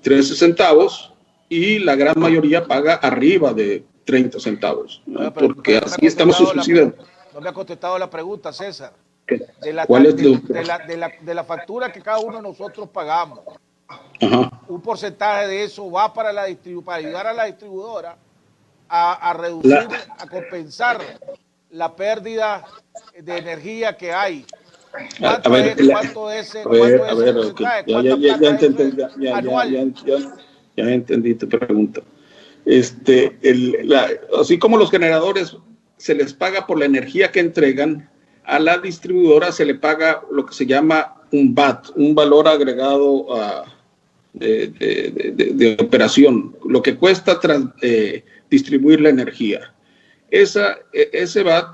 13 centavos y la gran mayoría paga arriba de 30 centavos, ¿no? Porque así estamos subsidiando. No me ha contestado la pregunta, César. ¿Cuál es de la factura que cada uno de nosotros pagamos? Ajá. Un porcentaje de eso va para ayudar a la distribuidora a reducir, a compensar la pérdida de energía que hay. ¿Cuánto es ese porcentaje? Ya entendí tu pregunta. Así como los generadores se les paga por la energía que entregan, a la distribuidora se le paga lo que se llama un VAT, un valor agregado de operación, lo que cuesta distribuir la energía. Ese VAT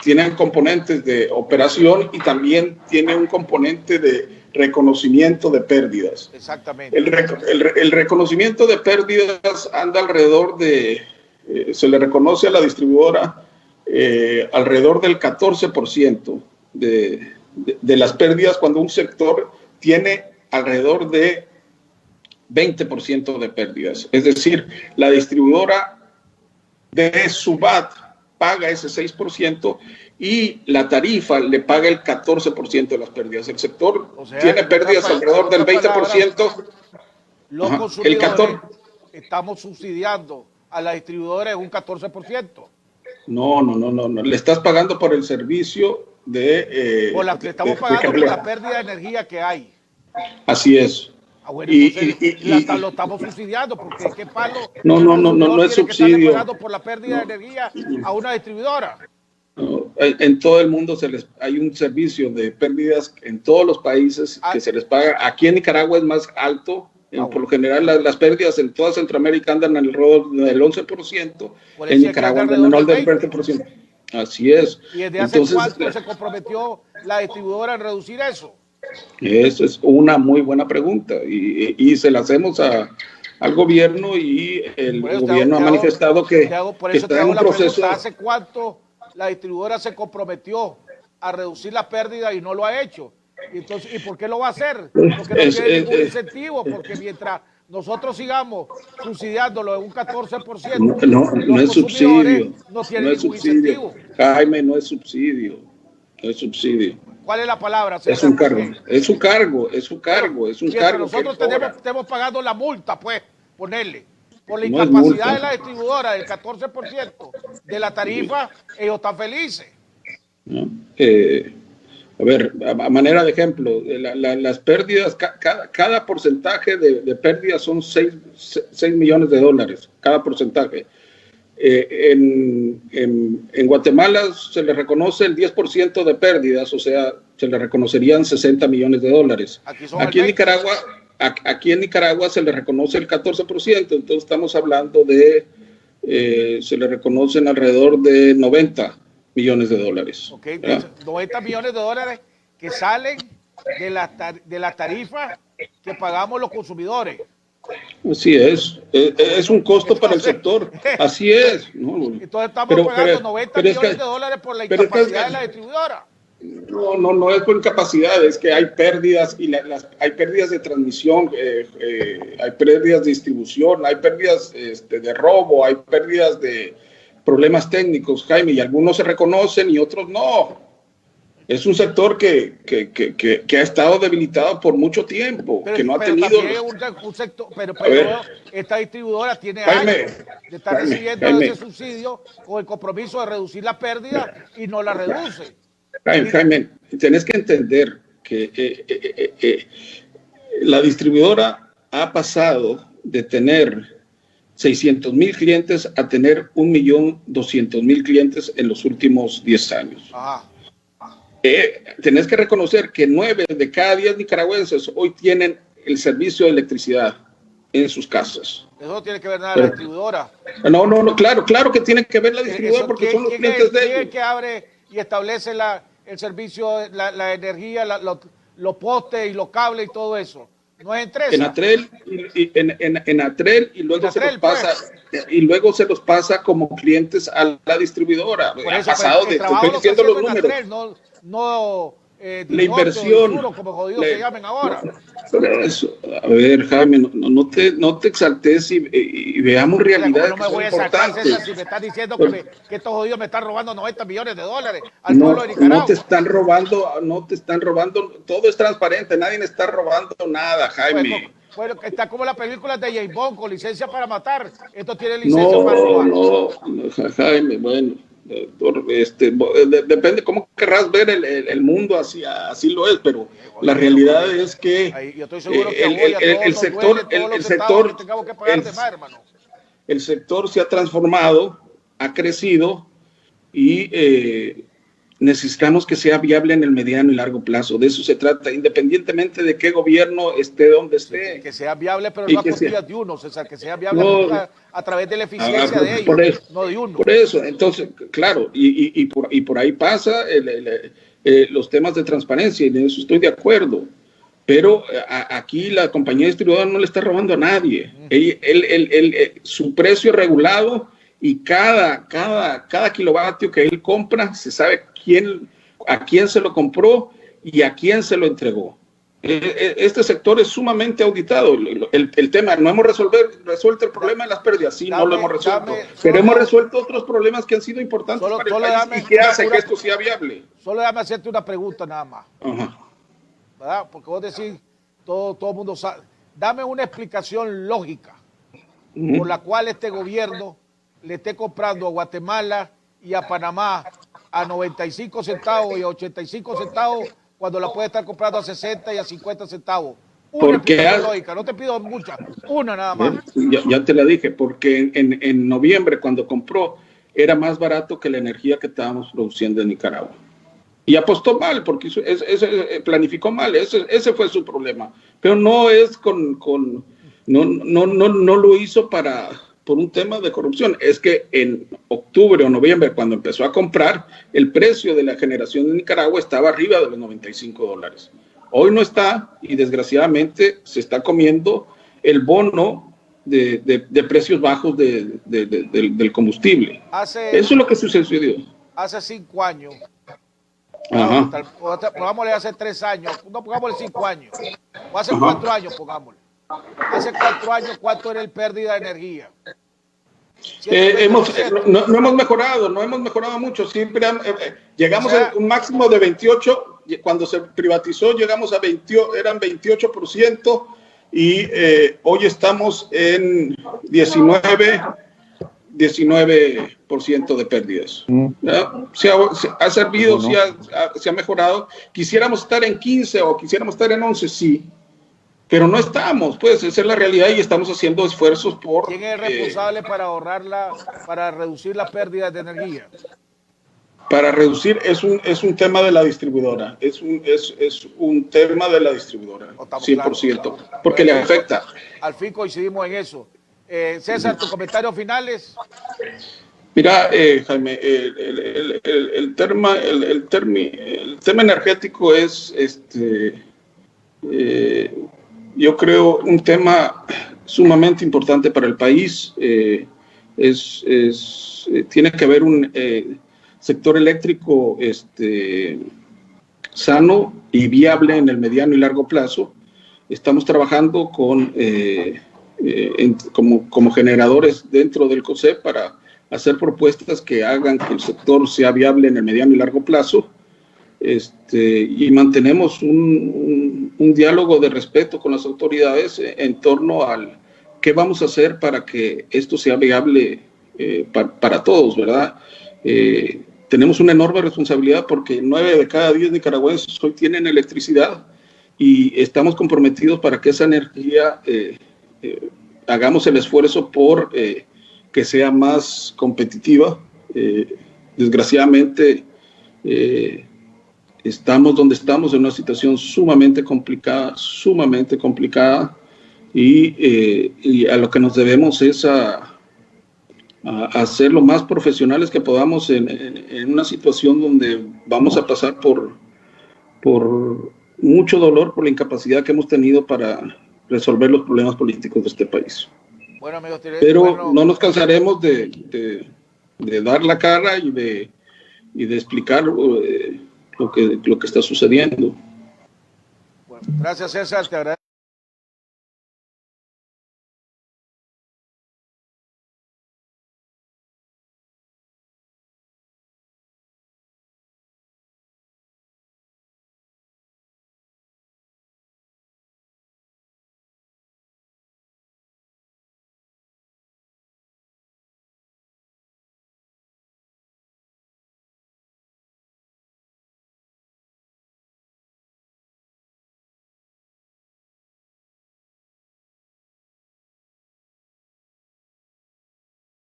tiene componentes de operación y también tiene un componente de reconocimiento de pérdidas. Exactamente. El reconocimiento de pérdidas anda alrededor de, se le reconoce a la distribuidora alrededor del 14% de las pérdidas, cuando un sector tiene alrededor de 20% de pérdidas. Es decir, la distribuidora de su VAT paga ese 6% y la tarifa le paga el 14% de las pérdidas. El sector tiene pérdidas alrededor del 20%. Los consumidores estamos subsidiando a la distribuidora en un 14%. No. Le estás pagando por el servicio de... le estamos pagando por la pérdida de energía que hay. Así es. Bueno, entonces, lo estamos subsidiando, porque ¿qué palo? No es subsidio. Pagando por la pérdida de energía a una distribuidora. No, en todo el mundo hay un servicio de pérdidas en todos los países que se les paga. Aquí en Nicaragua es más alto. Por lo general, las pérdidas en toda Centroamérica andan alrededor del 11%. En Nicaragua andan alrededor del 20%. Así es. ¿Y desde hace cuánto se comprometió la distribuidora en reducir eso? Esa es una muy buena pregunta y se la hacemos al gobierno, y el gobierno ha manifestado que está en un proceso. ¿Hace cuánto la distribuidora se comprometió a reducir la pérdida y no lo ha hecho? Entonces, ¿y por qué lo va a hacer? Porque no tiene ningún incentivo, porque mientras nosotros sigamos subsidiándolo en un 14%, no es subsidio. No tiene ningún incentivo. Jaime, no es subsidio. No es subsidio. ¿Cuál es la palabra? Es un cargo. Es un cargo. Nosotros estamos pagando la multa, pues, ponerle. Por la incapacidad de la distribuidora del 14% de la tarifa, ellos están felices. ¿No? A ver, a manera de ejemplo, las pérdidas, cada porcentaje de pérdidas son 6 millones de dólares, cada porcentaje. En Guatemala se le reconoce el 10% de pérdidas, o sea, se le reconocerían 60 millones de dólares. Aquí en Nicaragua se le reconoce el 14%, entonces estamos hablando de, se le reconocen alrededor de 90 millones de dólares. Ok, entonces 90 millones de dólares que salen de la tarifa que pagamos los consumidores. Así es un costo para el sector, así es. ¿No? Entonces estamos pagando 90 millones de dólares por la incapacidad de la distribuidora. No es por incapacidad, es que hay pérdidas, y hay pérdidas de transmisión, hay pérdidas de distribución, hay pérdidas de robo, hay pérdidas de problemas técnicos, Jaime, y algunos se reconocen y otros no. es un sector que ha estado debilitado por mucho tiempo, que no ha tenido... Un sector, pero ver, esta distribuidora tiene Jaime, años de estar recibiendo ese subsidio con el compromiso de reducir la pérdida y no la reduce. Jaime, tenés que entender que la distribuidora ha pasado de tener 600,000 clientes a tener 1.200.000 clientes en los últimos 10 años. Ajá. Tenés que reconocer que 9 de cada 10 nicaragüenses hoy tienen el servicio de electricidad en sus casas. Eso no tiene que ver nada con la distribuidora. No, claro que tiene que ver la distribuidora porque son los clientes de ellos. ¿Quién es que abre y establece el servicio, la energía, los postes y los cables y todo eso? No es Entresa. En Atrel en Atrel y luego se los pasa y luego se los pasa como clientes a la distribuidora. Por Ha eso, pasado el trabajo estoy diciendo los números. Atrel, no la inversión, Duro, como jodidos se llamen ahora. Eso, a ver, Jaime, no te exaltes y veamos realidades. No me voy a exaltar, César, si me estás diciendo que estos jodidos me están robando $90 millones al pueblo de Nicaragua. No te están robando, todo es transparente, nadie está robando nada, Jaime. Bueno, está como la película de James Bond, con licencia para matar. Esto tiene licencia para robar. No, Jaime, bueno. Depende cómo querrás ver el mundo, así lo es, pero la realidad es que yo estoy seguro que el sector se ha transformado, ha crecido y necesitamos que sea viable en el mediano y largo plazo. De eso se trata, independientemente de qué gobierno esté donde esté. Que sea viable, pero no a costillas de uno, César, que sea viable a través de la eficiencia de ellos, no de uno. Por eso, entonces, claro, y por ahí pasa los temas de transparencia, y en eso estoy de acuerdo. Pero aquí la compañía distribuidora no le está robando a nadie. Su precio es regulado y cada kilovatio que él compra se sabe a quién se lo compró y a quién se lo entregó. Este sector es sumamente auditado. El tema, no hemos resuelto el problema de las pérdidas, sí, no lo hemos resuelto, pero hemos resuelto otros problemas que han sido importantes para el país y que hace que esto sea viable. Solo déjame hacerte una pregunta nada más. Ajá. ¿Verdad? Porque vos decís, todo el mundo sabe. Dame una explicación lógica por la cual este gobierno le esté comprando a Guatemala y a Panamá a 95 centavos y a 85 centavos cuando la puede estar comprando a 60 y a 50 centavos. Una explicación lógica, no te pido muchas, una nada más. Ya te la dije, porque en noviembre cuando compró era más barato que la energía que estábamos produciendo en Nicaragua. Y apostó mal, porque planificó mal, ese fue su problema. Pero no es no lo hizo por un tema de corrupción. Es que en octubre o noviembre, cuando empezó a comprar, el precio de la generación de Nicaragua estaba arriba de los $95. Hoy no está, y desgraciadamente se está comiendo el bono de precios bajos del combustible. Eso es lo que sucedió. Hace 5 años. Ajá. Pongámosle hace 3 años, no pongámosle 5 años, o hace 4 años, pongámosle. Hace 4 años, ¿cuánto era el pérdida de energía? No hemos mejorado mucho. Siempre llegamos a un máximo de 28, cuando se privatizó llegamos a 20, eran 28%, y hoy estamos en 19% de pérdidas. Se ha servido, se ha mejorado. Quisiéramos estar en 15 o quisiéramos estar en 11, sí, pero no estamos, pues esa es la realidad y estamos haciendo esfuerzos por... ¿Quién es responsable para reducir las pérdidas de energía? Para reducir es un tema de la distribuidora, es un tema de la distribuidora, 100%, claro. Porque le afecta. Al fin coincidimos en eso. César, ¿tus comentarios finales? Mira, Jaime, el tema energético es, yo creo, un tema sumamente importante para el país. Tiene que haber un sector eléctrico sano y viable en el mediano y largo plazo. Estamos trabajando como generadores dentro del COSEP para hacer propuestas que hagan que el sector sea viable en el mediano y largo plazo. y mantenemos un diálogo de respeto con las autoridades en torno al qué vamos a hacer para que esto sea viable para todos, ¿verdad? Tenemos una enorme responsabilidad porque 9 de cada 10 nicaragüenses hoy tienen electricidad y estamos comprometidos para que esa energía hagamos el esfuerzo por que sea más competitiva. Desgraciadamente estamos donde estamos en una situación sumamente complicada y a lo que nos debemos es a ser lo más profesionales que podamos en una situación donde vamos a pasar por mucho dolor por la incapacidad que hemos tenido para resolver los problemas políticos de este país. Bueno, amigos, pero no nos cansaremos de dar la cara y de explicar lo que está sucediendo. Bueno, gracias, César, te agradezco.